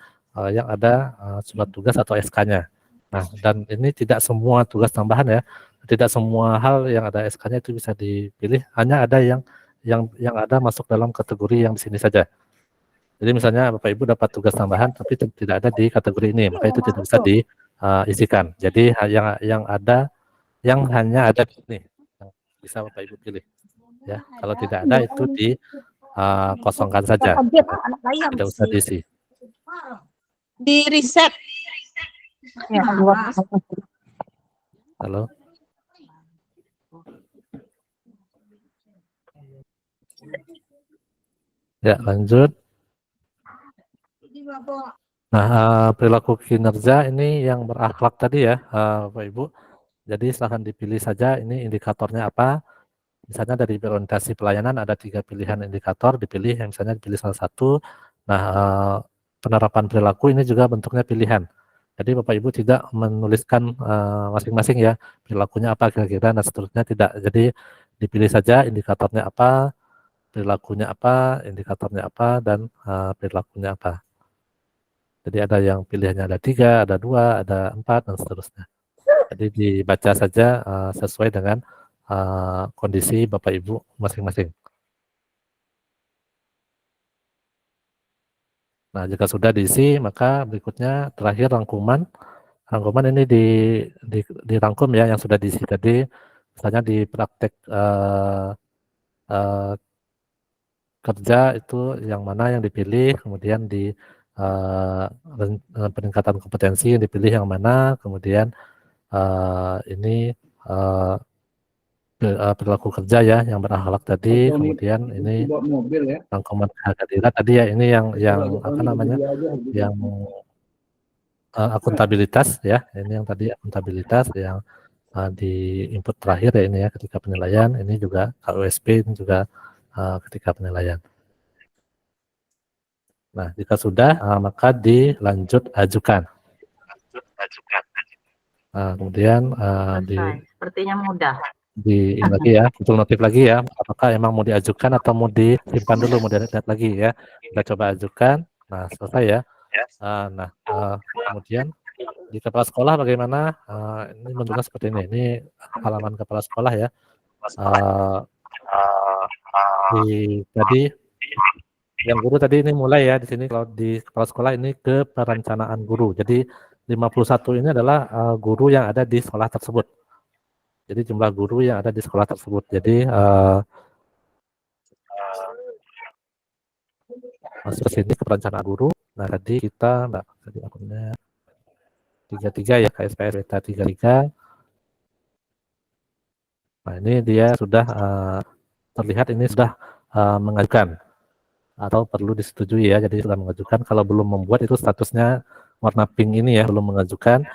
yang ada surat tugas atau SK-nya. Nah, dan ini tidak semua tugas tambahan ya, tidak semua hal yang ada SK-nya itu bisa dipilih, hanya ada yang ada masuk dalam kategori yang di sini saja. Jadi misalnya Bapak Ibu dapat tugas tambahan tapi tidak ada di kategori ini, maka itu tidak bisa diisikan. Jadi yang ada yang hanya ada di sini yang bisa Bapak Ibu pilih. Ya, kalau tidak ada itu kosongkan saja, tidak usah diisi. Di reset. Halo. Ya, lanjut. Nah, perilaku kinerja ini yang berakhlak tadi ya, Bapak Ibu. Jadi silahkan dipilih saja ini indikatornya apa. Misalnya dari orientasi pelayanan ada 3 pilihan indikator, dipilih yang misalnya dipilih salah satu. Nah, penerapan perilaku ini juga bentuknya pilihan. Jadi Bapak Ibu tidak menuliskan masing-masing ya, perilakunya apa kira-kira dan seterusnya tidak. Jadi dipilih saja indikatornya apa, perilakunya apa, indikatornya apa, dan perilakunya apa. Jadi ada yang pilihannya ada 3, ada 2, ada 4, dan seterusnya. Jadi dibaca saja sesuai dengan kondisi Bapak Ibu masing-masing. Nah, jika sudah diisi, maka berikutnya terakhir rangkuman. Rangkuman ini dirangkum ya yang sudah diisi tadi, misalnya di praktek kerja itu yang mana yang dipilih, kemudian di peningkatan kompetensi yang dipilih yang mana, kemudian ini perilaku kerja ya yang berakhlak tadi, kemudian ini rangkuman kehadiran tadi ya, ini yang apa namanya, yang akuntabilitas ya, ini yang tadi akuntabilitas yang di input terakhir ya ini ya ketika penilaian, ini juga KUSP ini juga ketika penilaian. Nah, jika sudah maka dilanjut ajukan. Kemudian Sepertinya mudah. ini lagi ya, muncul notif lagi ya, apakah emang mau diajukan atau mau disimpan dulu, mau dilihat lagi ya. Kita coba ajukan. Nah, selesai ya. Kemudian di kepala sekolah bagaimana? Ini bentuknya seperti ini. Ini halaman kepala sekolah ya. Tadi yang guru tadi ini mulai ya di sini, kalau di kepala sekolah ini ke perencanaan guru. Jadi 51 ini adalah guru yang ada di sekolah tersebut. Jadi jumlah guru yang ada di sekolah tersebut. Jadi masuk ke sini ke perencanaan guru. Nah, tadi kita tadi akunnya 33 ya, KSPR beta 33. Nah, ini dia sudah terlihat ini sudah mengajukan atau perlu disetujui ya. Jadi sudah mengajukan. Kalau belum membuat itu statusnya warna pink ini ya, belum mengajukan.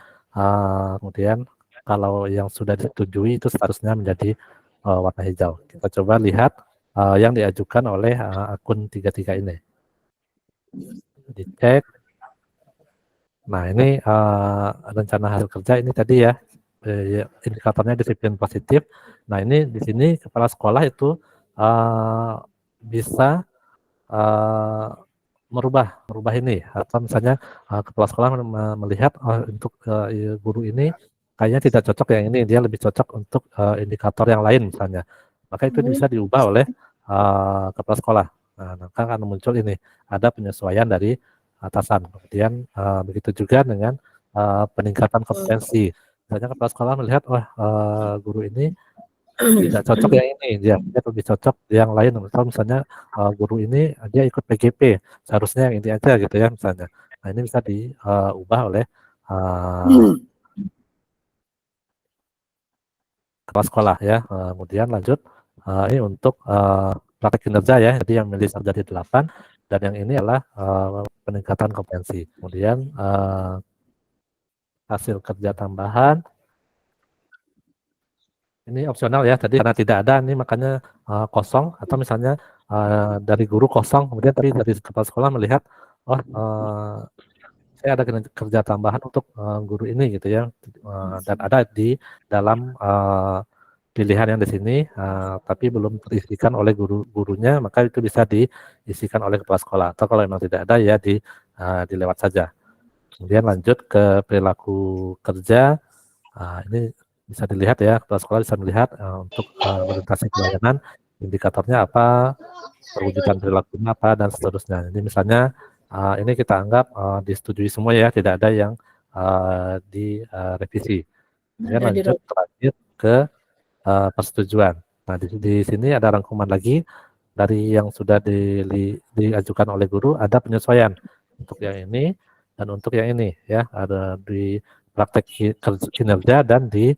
Kemudian kalau yang sudah disetujui itu statusnya menjadi warna hijau. Kita coba lihat yang diajukan oleh akun 33 ini. Dicek. Nah, ini rencana hasil kerja ini tadi ya, indikatornya disiplin positif. Nah, ini di sini kepala sekolah itu bisa merubah ini, atau misalnya kepala sekolah melihat untuk guru ini kayaknya tidak cocok yang ini, dia lebih cocok untuk indikator yang lain misalnya, maka itu bisa diubah oleh kepala sekolah. Nah, maka akan muncul ini ada penyesuaian dari atasan. Kemudian begitu juga dengan peningkatan kompetensi. Misalnya kepala sekolah melihat, wah guru ini tidak cocok yang ini, dia lebih cocok yang lain. Misalnya guru ini dia ikut PGP, seharusnya yang ini aja gitu ya misalnya. Nah ini bisa diubah oleh kepala sekolah ya. Kemudian lanjut ini untuk praktek kinerja ya. Jadi yang milih jadi 8 dan yang ini adalah peningkatan kompetensi. Kemudian hasil kerja tambahan ini opsional ya. Tadi karena tidak ada ini makanya kosong, atau misalnya dari guru kosong, kemudian tadi dari kepala sekolah melihat, oh saya ada kerja tambahan untuk guru ini gitu ya, dan ada di dalam pilihan yang di sini, tapi belum terisikan oleh gurunya, maka itu bisa diisikan oleh kepala sekolah. Atau kalau memang tidak ada ya dilewat saja. Kemudian lanjut ke perilaku kerja. Ini bisa dilihat ya, kepala sekolah bisa melihat untuk melintasi pelayanan, indikatornya apa, perwujudan perilakunya apa, dan seterusnya. Jadi misalnya ini kita anggap disetujui semua ya, tidak ada yang direvisi. Kemudian lanjut terakhir ke persetujuan. Nah di sini ada rangkuman lagi dari yang sudah diajukan oleh guru, ada penyesuaian untuk yang ini dan untuk yang ini ya, ada di praktek kinerja dan di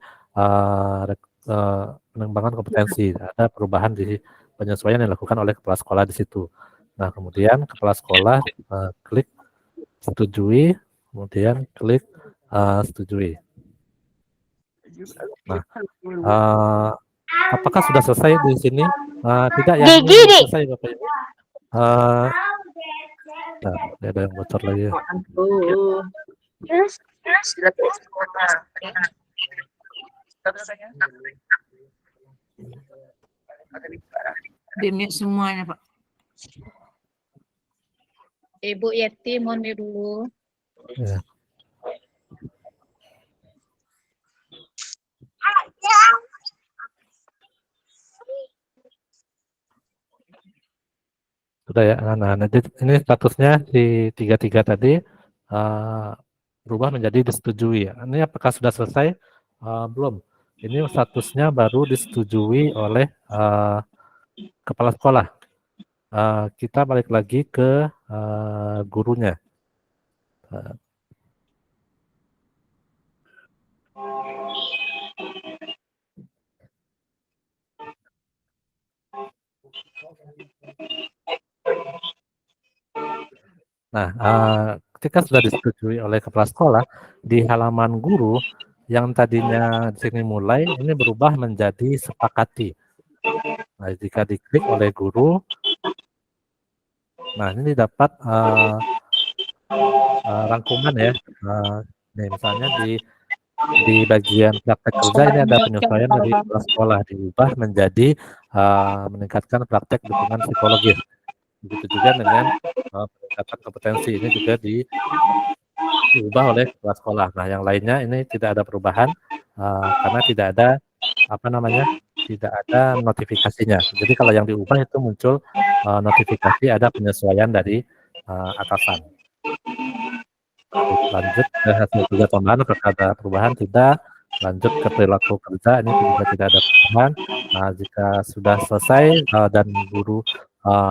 pengembangan kompetensi. Ada perubahan di penyesuaian yang dilakukan oleh kepala sekolah di situ. Nah kemudian kepala sekolah klik setujui, kemudian klik setujui. Nah apakah sudah selesai di sini? Tidak ya, belum selesai Bapak Ibu. Ada yang bocor lagi ya. Di-mute semuanya, Pak. Ibu Yeti mohon dulu. Ya. Sudah ya, nah ini statusnya di 33 tadi berubah menjadi disetujui. Ini apakah sudah selesai? Belum. Ini statusnya baru disetujui oleh kepala sekolah. Kita balik lagi ke gurunya. Nah, ketika sudah disetujui oleh kepala sekolah, di halaman guru yang tadinya di sini mulai, ini berubah menjadi sepakati. Nah, jika diklik oleh guru, nah ini dapat rangkuman ya. Nih, misalnya di bagian praktek kerja ini ada penyesuaian dari kepala sekolah, diubah menjadi meningkatkan praktek dukungan psikologis. Begitu juga dengan peningkatan kompetensi, ini juga diubah oleh kepala sekolah. Nah, yang lainnya ini tidak ada perubahan karena tidak ada tidak ada notifikasinya. Jadi kalau yang diubah itu muncul notifikasi ada penyesuaian dari atasan. Lanjut ke hasil kerja tambahan, apakah ada perubahan? Tidak. Lanjut ke perilaku kerja, ini juga tidak ada perubahan. Nah, jika sudah selesai dan guru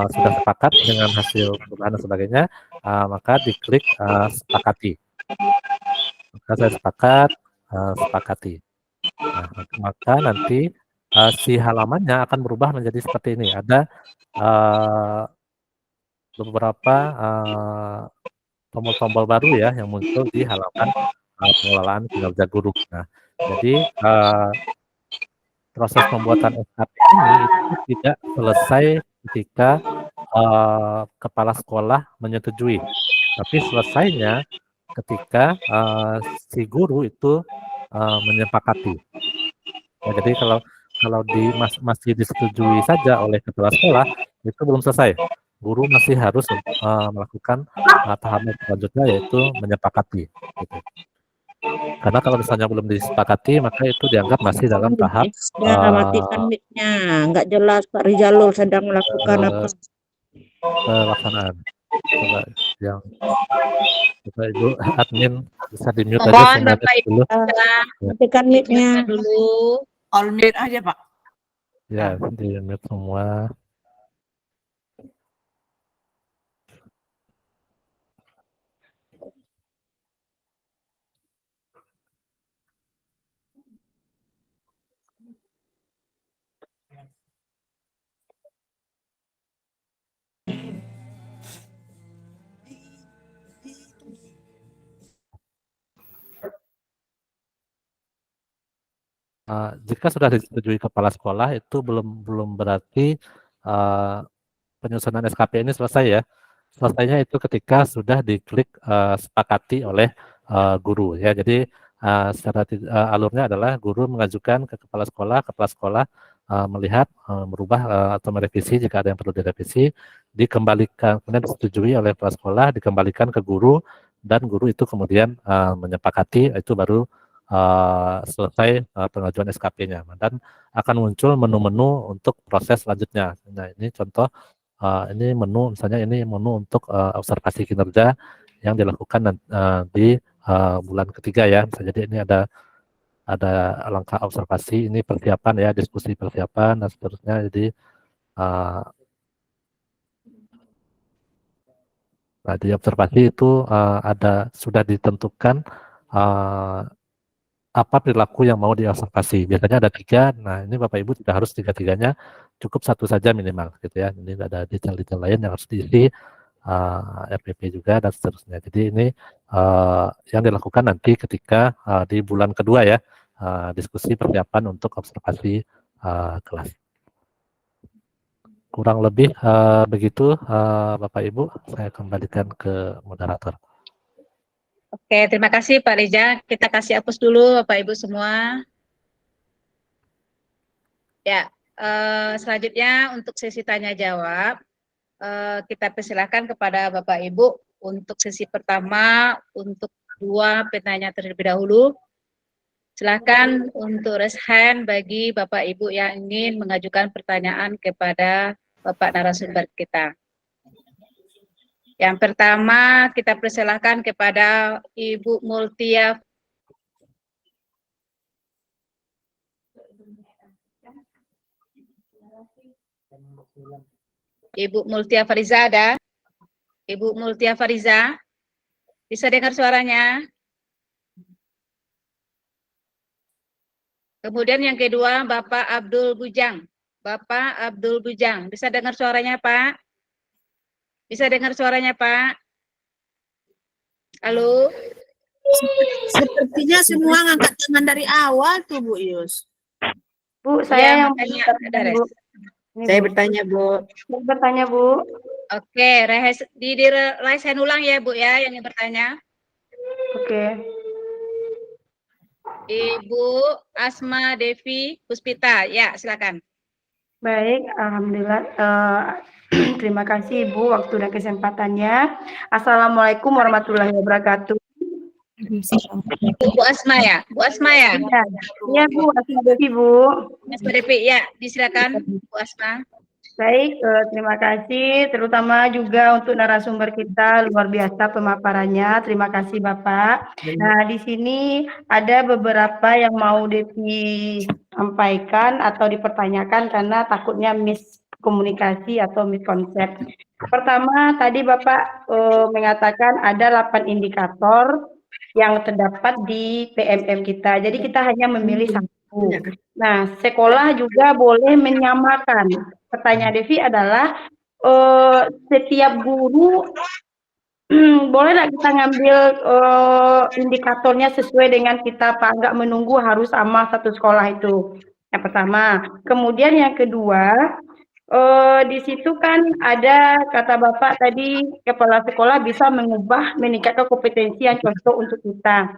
sudah sepakat dengan hasil perubahan dan sebagainya, maka diklik sepakati. Maka saya sepakat, sepakati. Nah, maka nanti si halamannya akan berubah menjadi seperti ini. Ada beberapa tombol-tombol baru ya yang muncul di halaman pengelolaan kinerja guru. Nah, jadi proses pembuatan SKP ini itu tidak selesai ketika kepala sekolah menyetujui, tapi selesainya ketika si guru itu menyepakati. Ya, jadi kalau masih disetujui saja oleh kepala sekolah, itu belum selesai. Guru masih harus melakukan tahapan selanjutnya, yaitu menyepakati. Gitu. Karena kalau misalnya belum disepakati, maka itu dianggap masih dalam tahap matikan mic-nya, nggak jelas Pak Rizalul sedang melakukan apa. pelaksanaan. Coba yang Bapak Ibu admin bisa di mute aja Mohon semuanya Bapak Ibu dulu. Matikan mic-nya. dulu. All mute aja, Pak. Ya, di mute semua. Jika sudah disetujui kepala sekolah itu belum berarti penyusunan SKP ini selesai ya. Selesainya itu ketika sudah diklik sepakati oleh guru ya. Jadi secara alurnya adalah guru mengajukan ke kepala sekolah melihat merubah atau merevisi jika ada yang perlu direvisi, dikembalikan kemudian disetujui oleh kepala sekolah, dikembalikan ke guru dan guru itu kemudian menyepakati, itu baru selesai pengajuan SKP-nya dan akan muncul menu-menu untuk proses selanjutnya. Nah, ini contoh ini menu, misalnya ini menu untuk observasi kinerja yang dilakukan di bulan ketiga ya. Jadi ini ada langkah observasi, ini persiapan ya, diskusi persiapan dan seterusnya. Jadi nah, di observasi itu sudah ditentukan apa perilaku yang mau diobservasi. Biasanya ada 3, nah ini Bapak Ibu tidak harus 3-3-nya, cukup 1 saja minimal gitu ya. Ini ada detail-detail lain yang harus diisi, RPP juga dan seterusnya. Jadi ini yang dilakukan nanti ketika di bulan kedua ya, diskusi persiapan untuk observasi kelas. Kurang lebih begitu Bapak Ibu, saya kembalikan ke moderator. Oke, terima kasih Pak Reza. Kita kasih hapus dulu Bapak Ibu semua. Ya, selanjutnya untuk sesi tanya jawab, kita persilakan kepada Bapak Ibu untuk sesi pertama, untuk 2 penanya terlebih dahulu. Silakan untuk raise hand bagi Bapak Ibu yang ingin mengajukan pertanyaan kepada Bapak narasumber kita. Yang pertama kita persilakan kepada Ibu Multia. Ibu Multia Fariza ada? Ibu Multia Fariza, bisa dengar suaranya? Kemudian yang kedua Bapak Abdul Bujang. Bapak Abdul Bujang, bisa dengar suaranya Pak? Bisa dengar suaranya Pak? Halo? Sepertinya semua ngangkat tangan dari awal tuh Bu Yus. Bu, Ya, saya yang makanya bertanya, Bu. Ini, Saya Bu. bertanya Bu. Saya bertanya, Bu. Oke, di raise hand ulang ya Bu ya yang bertanya. Oke. Ibu Asma Devi Puspita, ya silakan. Baik, alhamdulillah. Terima kasih Ibu waktu dan kesempatannya. Assalamualaikum warahmatullahi wabarakatuh. Bu Asma ya, Bu Asma ya. Iya, Bu, Asma Bu. Asma Devi, ya disilakan Bu Asma. Baik, terima kasih terutama juga untuk narasumber kita, luar biasa pemaparannya. Terima kasih Bapak. Nah, di sini ada beberapa yang mau disampaikan atau dipertanyakan karena takutnya miskomunikasi atau miskonsep. Pertama, tadi Bapak mengatakan ada 8 indikator yang terdapat di PMM kita. Jadi kita hanya memilih 1. Nah, sekolah juga boleh menyamakan. Pertanyaan Devi adalah setiap guru boleh nggak kita ngambil indikatornya sesuai dengan kita Pak, nggak menunggu harus sama satu sekolah itu. Yang pertama. Kemudian yang kedua, di situ kan ada kata Bapak tadi kepala sekolah bisa mengubah meningkatkan kompetensi yang cocok untuk kita.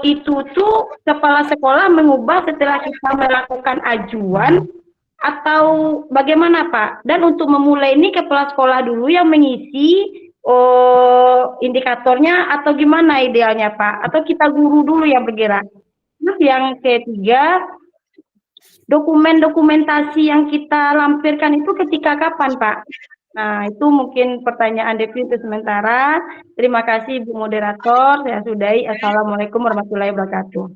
Itu tuh kepala sekolah mengubah setelah kita melakukan ajuan atau bagaimana Pak? Dan untuk memulai ini kepala sekolah dulu yang mengisi indikatornya atau gimana idealnya Pak? Atau kita guru dulu yang bergerak? Terus yang ketiga, dokumentasi yang kita lampirkan itu ketika kapan Pak? Nah, itu mungkin pertanyaan Devi untuk sementara. Terima kasih Ibu Moderator. Saya sudahi. Assalamualaikum warahmatullahi wabarakatuh.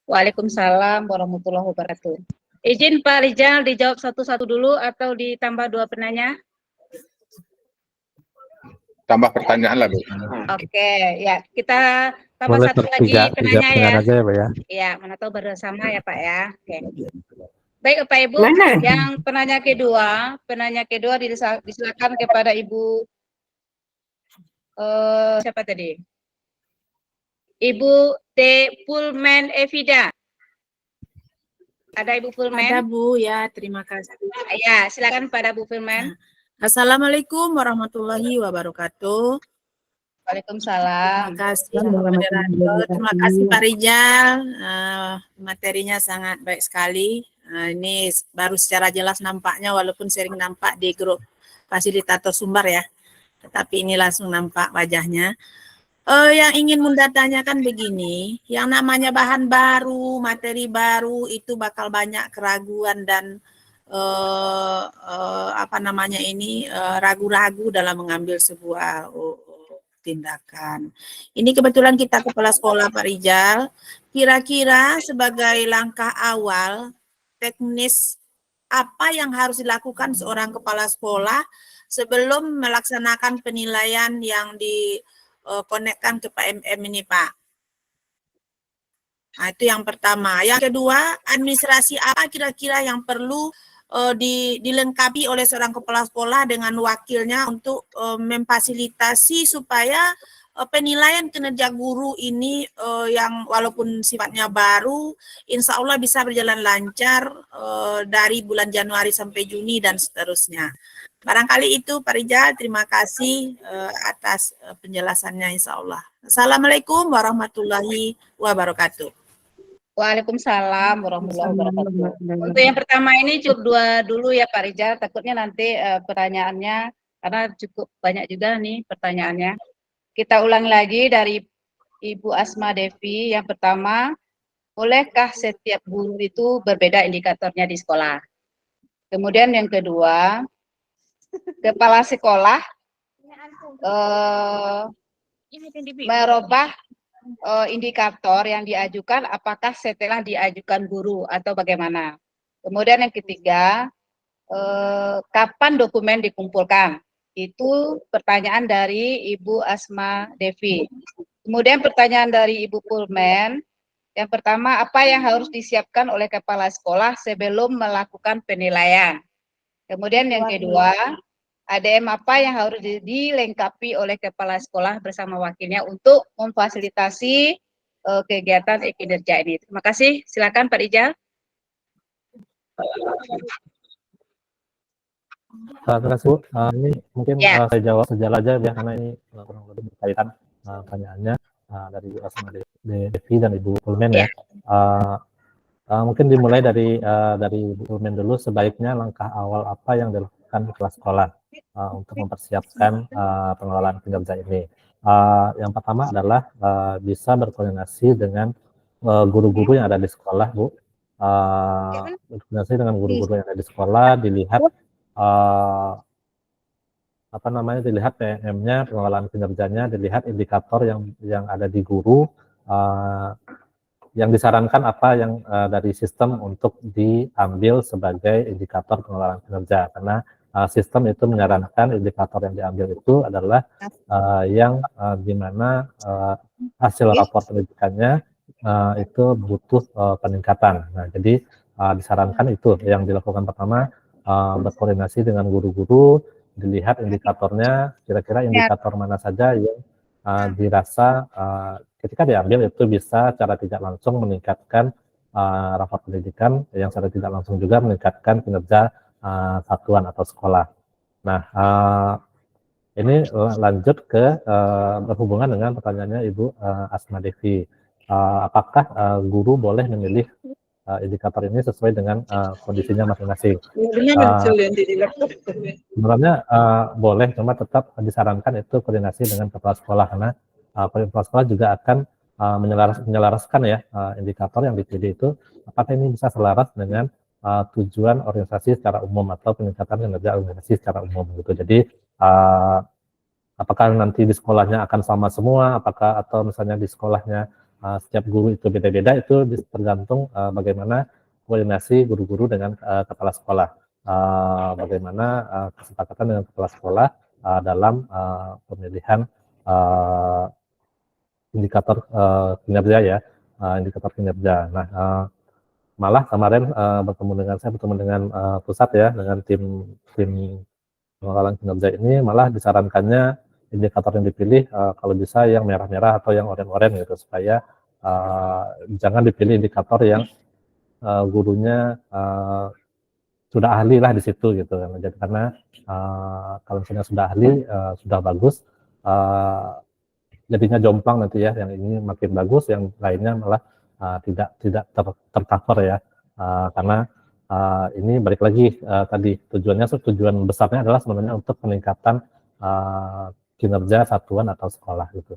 Waalaikumsalam warahmatullahi wabarakatuh. Izin Pak Rijal dijawab satu-satu dulu atau ditambah 2 penanya? Tambah pertanyaan lah, Bu. Oke, ya kita tambah Boleh satu lagi tiga penanya ya. pertanyaan aja ya, Pak ya. Ya, mana tahu bersama ya Pak ya. Oke. Baik Bapak Ibu, Mana? yang penanya kedua disilakan kepada Ibu siapa tadi? Ibu T. Pulmen Evida. Ada Ibu Ada Pulmen? Bu ya, terima kasih. Ya, silakan pada Bu Pulmen. Assalamualaikum warahmatullahi wabarakatuh. Waalaikumsalam. Terima kasih Pak Moderator. Terima kasih Pak Rijal. Materinya sangat baik sekali. Ini baru secara jelas nampaknya walaupun sering nampak di grup fasilitator sumber ya. Tetapi ini langsung nampak wajahnya. Yang ingin Bunda tanyakan begini, yang namanya bahan baru, materi baru itu bakal banyak keraguan dan ragu-ragu dalam mengambil sebuah tindakan. Ini kebetulan kita kepala sekolah Pak Rijal, kira-kira sebagai langkah awal teknis apa yang harus dilakukan seorang kepala sekolah sebelum melaksanakan penilaian yang dikonekkan ke PMM ini Pak. Nah, itu yang pertama. Yang kedua, administrasi apa kira-kira yang perlu dilengkapi oleh seorang kepala sekolah dengan wakilnya untuk memfasilitasi supaya penilaian kinerja guru ini yang walaupun sifatnya baru, insya Allah bisa berjalan lancar dari bulan Januari sampai Juni dan seterusnya. Barangkali itu Pak Rijal, terima kasih atas penjelasannya insya Allah. Assalamualaikum warahmatullahi wabarakatuh. Waalaikumsalam warahmatullahi wabarakatuh. Untuk yang pertama ini cukup 2 dulu ya Pak Rijal, takutnya nanti pertanyaannya, karena cukup banyak juga nih pertanyaannya. Kita ulang lagi dari Ibu Asma Devi. Yang pertama, bolehkah setiap guru itu berbeda indikatornya di sekolah? Kemudian yang kedua, kepala sekolah merubah indikator yang diajukan apakah setelah diajukan guru atau bagaimana. Kemudian yang ketiga, kapan dokumen dikumpulkan? Itu pertanyaan dari Ibu Asma Devi. Kemudian pertanyaan dari Ibu Pulmen, yang pertama, apa yang harus disiapkan oleh kepala sekolah sebelum melakukan penilaian? Kemudian yang kedua, ADM apa yang harus dilengkapi oleh kepala sekolah bersama wakilnya untuk memfasilitasi kegiatan kinerja ini. Terima kasih. Silakan Pak Rijal. Terima kasih Bu. Ini mungkin saya jawab sejalan aja ya, karena ini kurang lebih berkaitan pertanyaannya dari Bu Asma Devi dan Ibu Pulmen ya. Mungkin dimulai dari Ibu Pulmen dulu. Sebaiknya langkah awal apa yang dilakukan kepala sekolah untuk mempersiapkan pengelolaan kinerja ini. Yang pertama adalah bisa berkoordinasi dengan guru-guru yang ada di sekolah, Bu. Berkoordinasi dengan guru-guru yang ada di sekolah, dilihat dilihat PM-nya, pengelolaan kinerjanya, dilihat indikator yang ada di guru, yang disarankan apa yang dari sistem untuk diambil sebagai indikator pengelolaan kinerja, karena sistem itu menyarankan indikator yang diambil itu adalah yang dimana hasil rapor pendidikannya itu butuh peningkatan. Nah, jadi disarankan itu yang dilakukan pertama, berkoordinasi dengan guru-guru, dilihat indikatornya, kira-kira indikator mana saja yang dirasa ketika diambil itu bisa secara tidak langsung meningkatkan rapor pendidikan, yang secara tidak langsung juga meningkatkan kinerja satuan atau sekolah. Nah, ini lanjut ke berhubungan dengan pertanyaannya Ibu Asma Devi. Apakah guru boleh memilih indikator ini sesuai dengan kondisinya masing-masing? Sebenarnya boleh, cuma tetap disarankan itu koordinasi dengan kepala sekolah, karena kepala sekolah juga akan menyelaraskan ya indikator yang dipilih itu, apakah ini bisa selaras dengan tujuan organisasi secara umum atau peningkatan kinerja organisasi secara umum gitu. Jadi apakah nanti di sekolahnya akan sama semua, apakah atau misalnya di sekolahnya setiap guru itu beda-beda, itu tergantung bagaimana koordinasi guru-guru dengan kepala sekolah, bagaimana kesepakatan dengan kepala sekolah dalam pemilihan indikator kinerja ya, indikator kinerja. Nah, malah kemarin saya bertemu dengan pusat ya, dengan tim pengelolaan kinerja ini, malah disarankannya indikator yang dipilih kalau bisa yang merah-merah atau yang oranye-oranye gitu, supaya jangan dipilih indikator yang gurunya sudah ahli lah di situ gitu kan. Jadi karena kalau misalnya sudah ahli, sudah bagus, jadinya jomplang nanti ya, yang ini makin bagus, yang lainnya malah tidak tercover ya, karena ini balik lagi tadi tujuan besarnya adalah sebenarnya untuk peningkatan kinerja satuan atau sekolah gitu.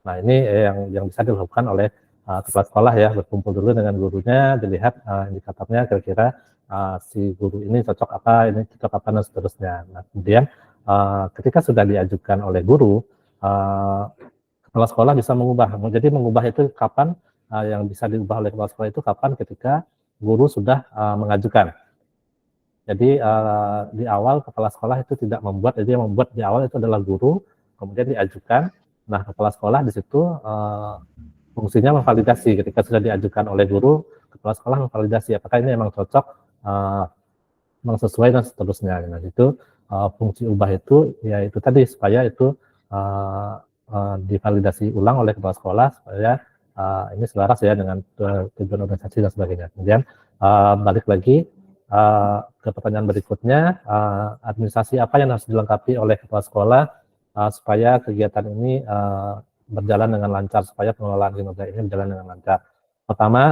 Nah ini yang bisa dilakukan oleh kepala sekolah ya, berkumpul dulu dengan gurunya, dilihat indikatornya kira-kira si guru ini cocok apa, ini cocok apa, dan seterusnya. Nah kemudian ketika sudah diajukan oleh guru, kepala sekolah bisa mengubah. Jadi mengubah itu kapan, yang bisa diubah oleh kepala sekolah itu kapan, ketika guru sudah mengajukan. Jadi di awal kepala sekolah itu tidak membuat, jadi yang membuat di awal itu adalah guru, kemudian diajukan. Nah kepala sekolah di situ fungsinya memvalidasi. Ketika sudah diajukan oleh guru, kepala sekolah memvalidasi apakah ini memang cocok, memang sesuai dan seterusnya. Nah itu fungsi ubah itu ya itu tadi, supaya itu divalidasi ulang oleh kepala sekolah supaya ini selaras ya dengan tujuan organisasi dan sebagainya. Kemudian balik lagi ke pertanyaan berikutnya, administrasi apa yang harus dilengkapi oleh kepala sekolah supaya kegiatan ini berjalan dengan lancar, supaya pengelolaan kinerja ini berjalan dengan lancar. Pertama,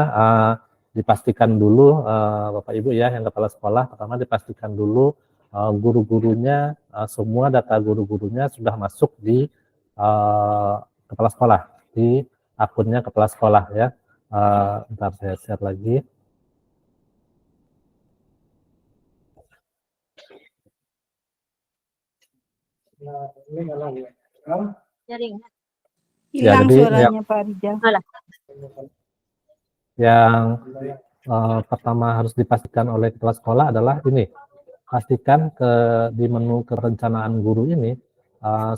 dipastikan dulu Bapak Ibu ya, yang kepala sekolah, pertama dipastikan dulu guru-gurunya, semua data guru-gurunya sudah masuk di kepala sekolah, di akunnya kepala sekolah ya. Bentar saya share lagi. Hilang jadi suaranya Pak Rijal. Yang pertama harus dipastikan oleh kepala sekolah adalah ini, pastikan di menu kerencanaan guru ini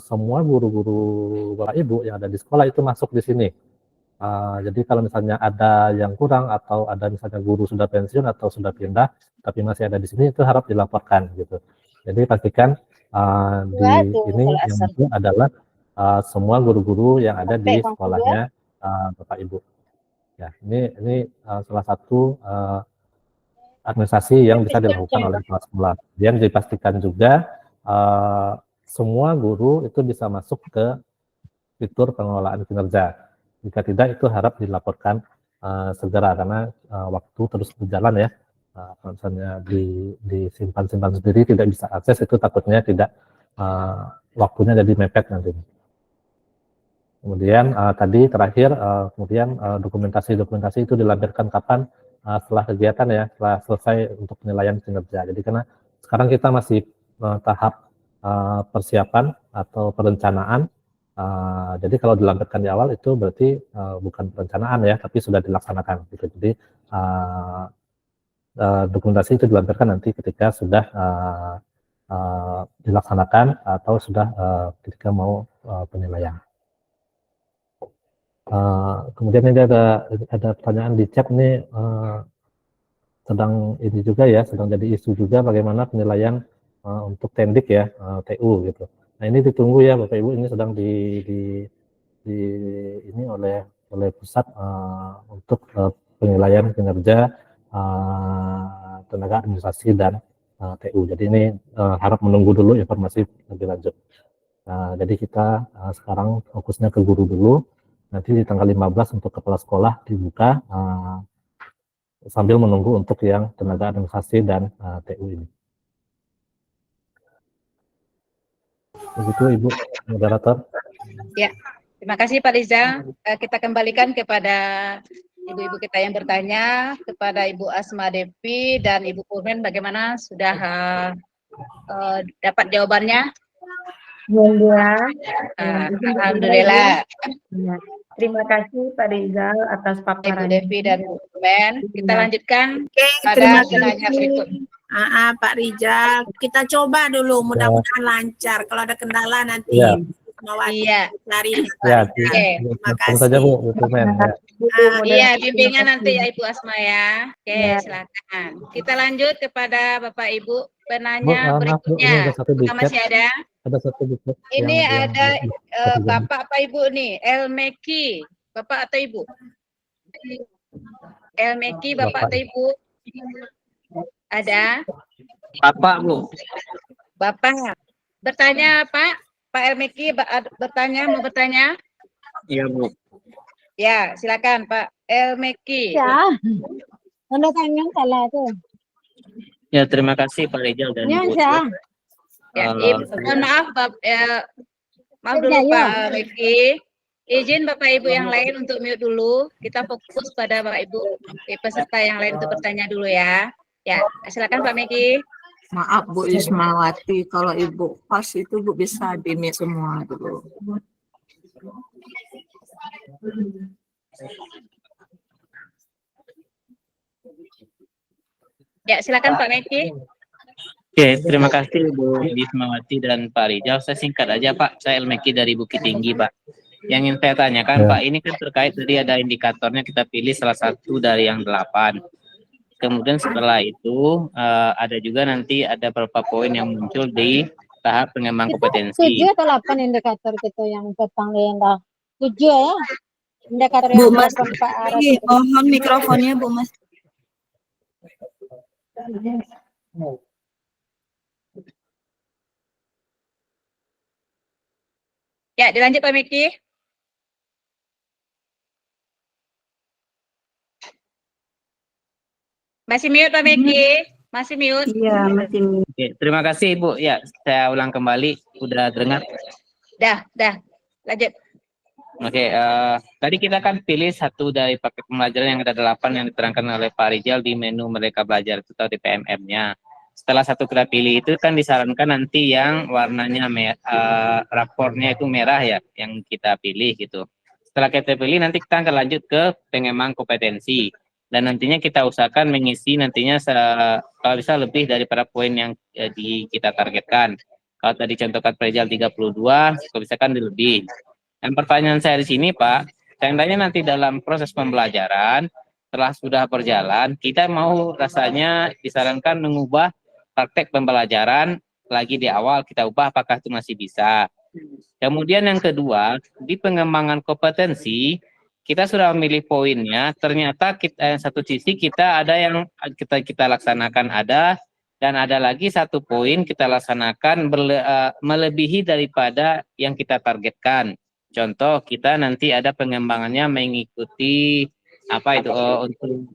semua guru-guru Bapak Ibu yang ada di sekolah itu masuk di sini. Jadi kalau misalnya ada yang kurang atau ada misalnya guru sudah pensiun atau sudah pindah tapi masih ada di sini, itu harap dilaporkan gitu. Jadi pastikan ini yang itu adalah semua guru-guru yang ada di sekolahnya Bapak Ibu. Ya, ini salah satu administrasi yang bisa dilakukan oleh kepala sekolah. Dan dipastikan juga semua guru itu bisa masuk ke fitur pengelolaan kinerja. Jika tidak, itu harap dilaporkan segera, karena waktu terus berjalan ya. Kalau misalnya disimpan sendiri tidak bisa akses, itu takutnya tidak waktunya jadi mepet nanti. Kemudian tadi terakhir, kemudian dokumentasi itu dilampirkan kapan, setelah kegiatan ya, setelah selesai untuk penilaian kinerja. Jadi karena sekarang kita masih tahap persiapan atau perencanaan, jadi kalau dilampirkan di awal itu berarti bukan perencanaan ya, tapi sudah dilaksanakan gitu. Jadi dokumentasi itu dilampirkan nanti ketika sudah dilaksanakan atau sudah ketika mau penilaian. Kemudian ini ada pertanyaan di chat nih, sedang jadi isu juga bagaimana penilaian untuk tendik ya, TU gitu. Nah ini ditunggu ya Bapak Ibu, ini sedang ini oleh pusat untuk penilaian kinerja tenaga administrasi dan TU. Jadi ini harap menunggu dulu informasi lebih lanjut. Jadi kita sekarang fokusnya ke guru dulu. Nanti di tanggal 15 untuk kepala sekolah dibuka, sambil menunggu untuk yang tenaga administrasi dan TU ini. Begitu Ibu Moderator. Ya, terima kasih Pak Rizal. Kita kembalikan kepada ibu-ibu kita yang bertanya kepada Ibu Asma Devi dan Ibu Purmen bagaimana sudah dapat jawabannya? Alhamdulillah. Alhamdulillah. Ya. Terima kasih Pak Rizal atas Ibu paparan. Devi dan Ibu Purmen. Kita lanjutkan Oke, pada terima penanya berikut. kasih. Pak Rijal, kita coba dulu, mudah-mudahan lancar. Kalau ada kendala nanti Iya. Mawati Iya. cari. Ya, Oke. Terima langsung saja kasih. Bu Purmen. Ya. Iya, bimbingan nanti ya Ibu Asma ya. Oke, Ya. silakan. Kita lanjut kepada Bapak Ibu Bu, penanya maaf Bu, ini berikutnya. ada satu Apakah masih biket, ada? ada satu biket Ini yang ada masih jam. Bapak apa Ibu nih? Elmeki. Bapak atau Ibu? Elmeki, Bapak Bapak. atau Ibu? Ada? Bapak, Bu. Bapak. Bertanya Pak? Pak Elmeki bertanya, mau bertanya? Iya, Bu. Ya, silakan Pak Elmeki. Anda tanya salah tuh. Ya, terima kasih Pak Rizal dan Ya, Bu. saya. Ya, Eh, mohon maaf maaf dulu Ya, Pak Meki. Izin Bapak Ibu yang lain untuk mute dulu. Kita fokus pada Bapak Ibu peserta yang lain untuk bertanya dulu ya. Ya, silakan Pak Meki. Maaf Bu Ismawati, kalau Ibu pas itu Bu bisa di-mute semua dulu. Ya, silakan Pak Meki. Oke, terima kasih Bu Bismawati dan Pak Rizal. Saya singkat aja Pak, saya Elmeki dari Bukit Tinggi Pak. Yang ingin saya tanyakan Ya. Pak, ini kan terkait tadi ada indikatornya, kita pilih salah satu dari yang 8. Kemudian setelah itu ada juga nanti ada beberapa poin yang muncul di tahap pengembangan kompetensi. 7 atau 8 indikator gitu yang tentang lenda. 7 ya. Indikator Bu yang Mas, dilakukan Pak Arif. mohon mikrofonnya Bu Mas. Ya, dilanjut Pak Meki. Masih mute Pak Meki? Masih mute? Iya, masih Oke, terima kasih Bu. Ya, saya ulang kembali. Udah dengar? Dah. Lanjut. Oke, tadi kita kan pilih satu dari paket pembelajaran yang ada 8 yang diterangkan oleh Pak Rizal di menu Merdeka Belajar itu atau di PMM-nya. Setelah satu kita pilih itu kan disarankan nanti yang warnanya rapornya itu merah ya, yang kita pilih gitu. Setelah kita pilih nanti kita akan lanjut ke pengembangan kompetensi. Dan nantinya kita usahakan mengisi nantinya kalau bisa lebih daripada poin yang kita targetkan. Kalau tadi contohkan Pak Rizal 32, kalau bisa kan lebih. Dan pertanyaan saya di sini Pak, seandainya nanti dalam proses pembelajaran setelah sudah berjalan, kita mau rasanya disarankan mengubah praktek pembelajaran lagi di awal kita ubah, apakah itu masih bisa. Kemudian yang kedua, di pengembangan kompetensi kita sudah memilih poinnya, ternyata satu sisi kita ada yang kita laksanakan ada, dan ada lagi satu poin kita laksanakan melebihi daripada yang kita targetkan. Contoh, kita nanti ada pengembangannya mengikuti apa itu untuk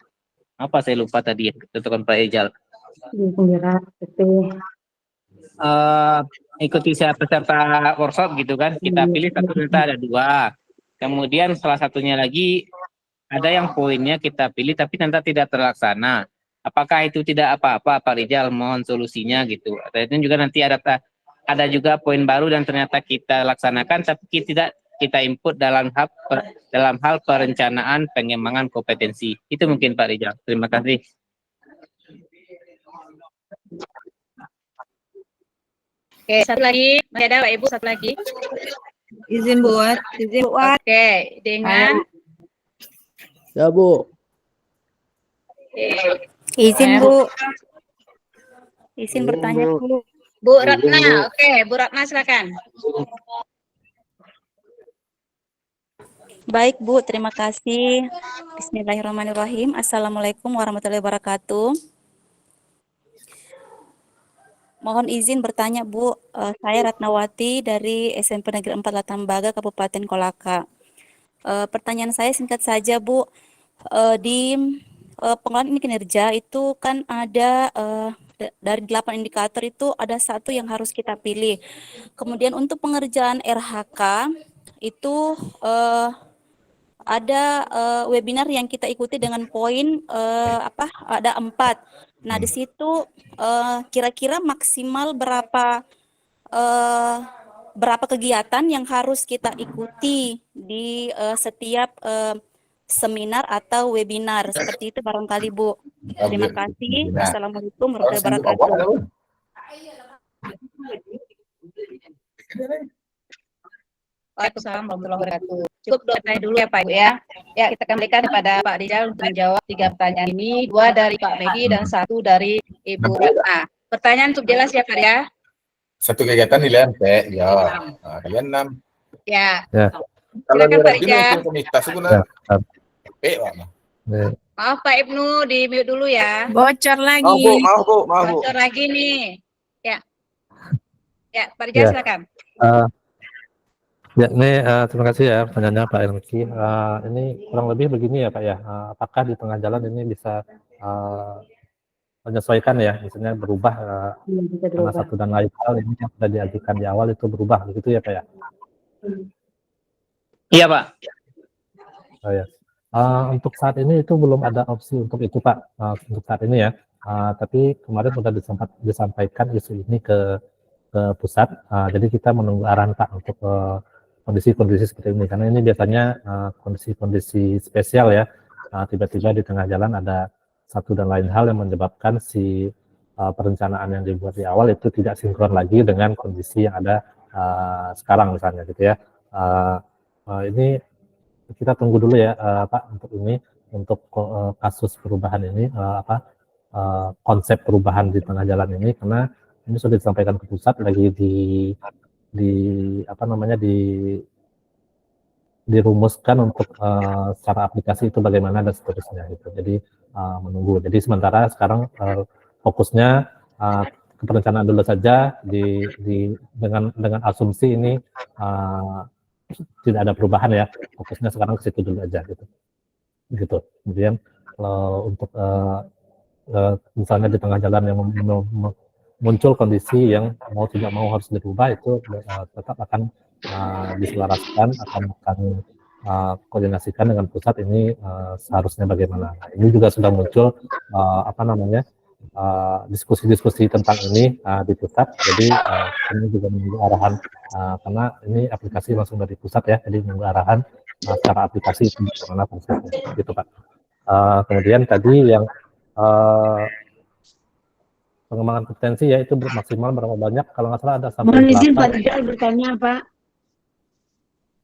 apa saya lupa tadi tentukan Pak Rizal. Ikuti peserta workshop gitu kan, kita pilih satu, ternyata ada 2. Kemudian salah satunya lagi ada yang poinnya kita pilih tapi ternyata tidak terlaksana. Apakah itu tidak apa-apa Pak Rizal, mohon solusinya gitu. Dan juga nanti ada juga poin baru dan ternyata kita laksanakan tapi tidak kita input dalam hal perencanaan pengembangan kompetensi. Itu mungkin Pak Rizal. Terima kasih. Oke, satu lagi. Masih ada Pak Ibu, satu lagi. Izin buat. Oke, dengan Ya, Bu. Izin, Bu. Izin bertanya, Bu. Bu Ratna. Oke, Bu Ratna silakan. Baik, Bu. Terima kasih. Bismillahirrahmanirrahim. Assalamualaikum warahmatullahi wabarakatuh. Mohon izin bertanya, Bu. Saya Ratnawati dari SMP Negeri 4 Latambaga, Kabupaten Kolaka. Pertanyaan saya singkat saja, Bu. Di pengelolaan ini kinerja itu kan ada dari 8 indikator itu ada satu yang harus kita pilih. Kemudian untuk pengerjaan RHK itu ada webinar yang kita ikuti dengan poin ada 4. Nah, di situ kira-kira maksimal berapa kegiatan yang harus kita ikuti di setiap seminar atau webinar seperti itu barangkali Bu. Terima kasih. Assalamualaikum warahmatullahi wabarakatuh. Waalaikumsalam warahmatullahi wabarakatuh. Cukup tanya dulu ya Pak Ibu ya. Ya, kita kembalikan kepada Pak Rijal untuk menjawab 3 pertanyaan ini, 2 dari Pak Megi dan 1 dari Ibu Ratna. Pertanyaan untuk jelas ya Pak ya. 1 kegiatan nilai MP, ya. Nah, kalian 6. Ya. Kalau Silakan Pak Rizky Rijal. itu komunitas itu MP, Pak. Maaf Pak Ibnu, di mute dulu ya. Bocor lagi. Maaf Bu. Bocor lagi nih. Ya. Ya, Pak Rijal silakan. Ya, ini terima kasih ya pertanyaannya Pak Elmiki. Ini kurang lebih begini ya Pak ya. Apakah di tengah jalan ini bisa menyesuaikan ya, misalnya berubah karena satu dan lain hal ini yang sudah diajukan di awal itu berubah, begitu ya Pak ya? Iya Pak. Oh, ya. Untuk saat ini itu belum ada opsi untuk itu Pak, untuk saat ini ya. Tapi kemarin sudah disampaikan isu ini ke pusat, jadi kita menunggu arahan Pak untuk kondisi-kondisi seperti ini, karena ini biasanya kondisi-kondisi spesial ya, tiba-tiba di tengah jalan ada satu dan lain hal yang menyebabkan si perencanaan yang dibuat di awal itu tidak sinkron lagi dengan kondisi yang ada sekarang misalnya gitu ya. Ini kita tunggu dulu ya Pak untuk kasus perubahan ini, konsep perubahan di tengah jalan ini, karena ini sudah disampaikan ke pusat, lagi dirumuskan untuk secara aplikasi itu bagaimana dan seterusnya gitu. Jadi menunggu. Jadi sementara sekarang fokusnya ke perencanaan dulu saja, dengan asumsi ini tidak ada perubahan ya. Fokusnya sekarang ke situ dulu aja gitu. Kemudian kalau untuk misalnya di tengah jalan yang muncul kondisi yang mau tidak mau harus dirubah, itu tetap akan diselaraskan, akan koordinasikan dengan pusat ini seharusnya bagaimana. Nah, ini juga sudah muncul diskusi-diskusi tentang ini di pusat. Jadi kami juga menunggu arahan karena ini aplikasi langsung dari pusat ya, jadi menunggu arahan secara aplikasi itu bagaimana konsepnya gitu Pak. Kemudian tadi yang pengembangan kompetensi ya, itu maksimal berapa banyak, kalau nggak salah ada sampai 8. Mohon izin Pak Rijal bertanya Pak.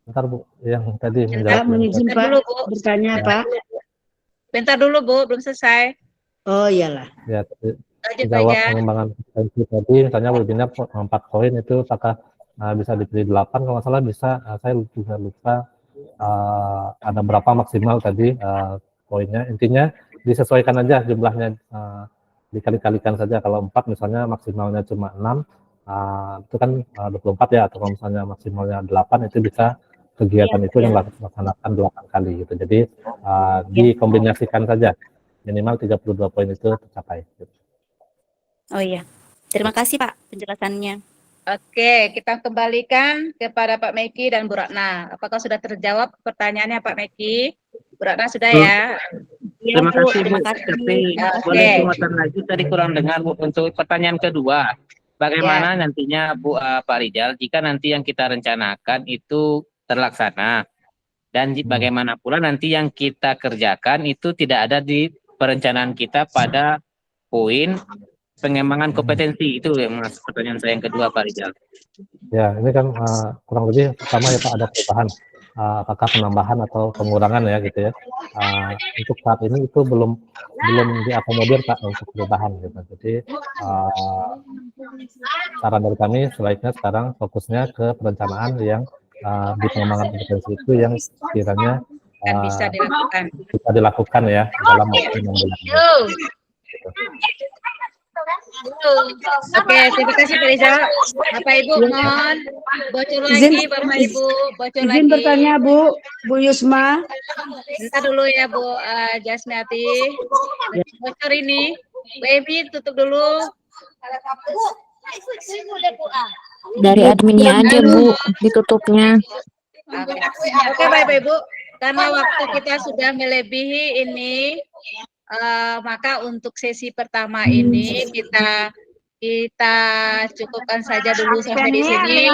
Bentar Bu, yang tadi menjawab. Mohon izin Pak bertanya Pak. Bentar dulu Bu, belum selesai. Oh iyalah. Ya, jawab pengembangan kompetensi tadi, misalnya webinar 4 poin itu apakah bisa dipilih 8, kalau nggak salah bisa, saya juga lupa ada berapa maksimal tadi poinnya. Intinya disesuaikan aja jumlahnya, dikali-kalikan saja. Kalau 4 misalnya maksimalnya cuma 6, itu kan 24 ya, atau kalau misalnya maksimalnya 8 itu bisa kegiatan itu yang dilaksanakan 8 kali gitu. Jadi dikombinasikan saja, minimal 32 poin itu tercapai gitu. Oh iya, terima kasih Pak penjelasannya. Oke, kita kembalikan kepada Pak Meki dan Bu Ratna. Apakah sudah terjawab pertanyaannya Pak Meki? Bu Ratna sudah ya? Terima kasih Bu. Terima kasih. Tapi boleh penguatan lagi, tadi kurang dengar Bu. Untuk pertanyaan kedua, bagaimana nantinya Bu Pak Rijal jika nanti yang kita rencanakan itu terlaksana, dan bagaimana pula nanti yang kita kerjakan itu tidak ada di perencanaan kita pada poin pengembangan kompetensi. Itu yang pertanyaan saya yang kedua Pak Rijal. Ya, ini kan kurang lebih pertama ya Pak, ada perubahan, apakah penambahan atau pengurangan ya gitu ya. Untuk saat ini itu belum diakomodir Pak untuk perubahan gitu. Jadi saran dari kami sebaiknya sekarang fokusnya ke perencanaan yang di pengembangan kompetensi itu yang kiranya bisa dilakukan ya dalam waktu 6 bulan. Oke, terima kasih Pak Rizal. Bapak Ibu mohon bocor lagi, Bapak Ibu bocor lagi. Izin bertanya Bu Yusma. Bentar dulu ya Bu Jasmiati. Bocor ini. Bu Evi tutup dulu. Dari adminnya aja Bu ditutupnya. Oke Bapak Ibu. karena waktu kita sudah melebihi ini, maka untuk sesi pertama ini kita cukupkan saja dulu sampai di sini.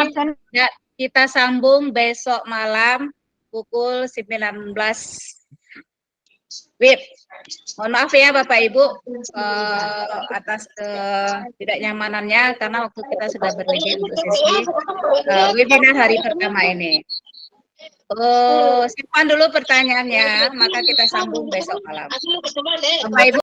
Ya, kita sambung besok malam pukul 19 WIB. Mohon maaf ya Bapak Ibu atas tidak nyamanannya karena waktu kita sudah berlebih untuk sesi webinar hari pertama ini. Simpan dulu pertanyaannya, maka kita sambung besok malam. Bapak Ibu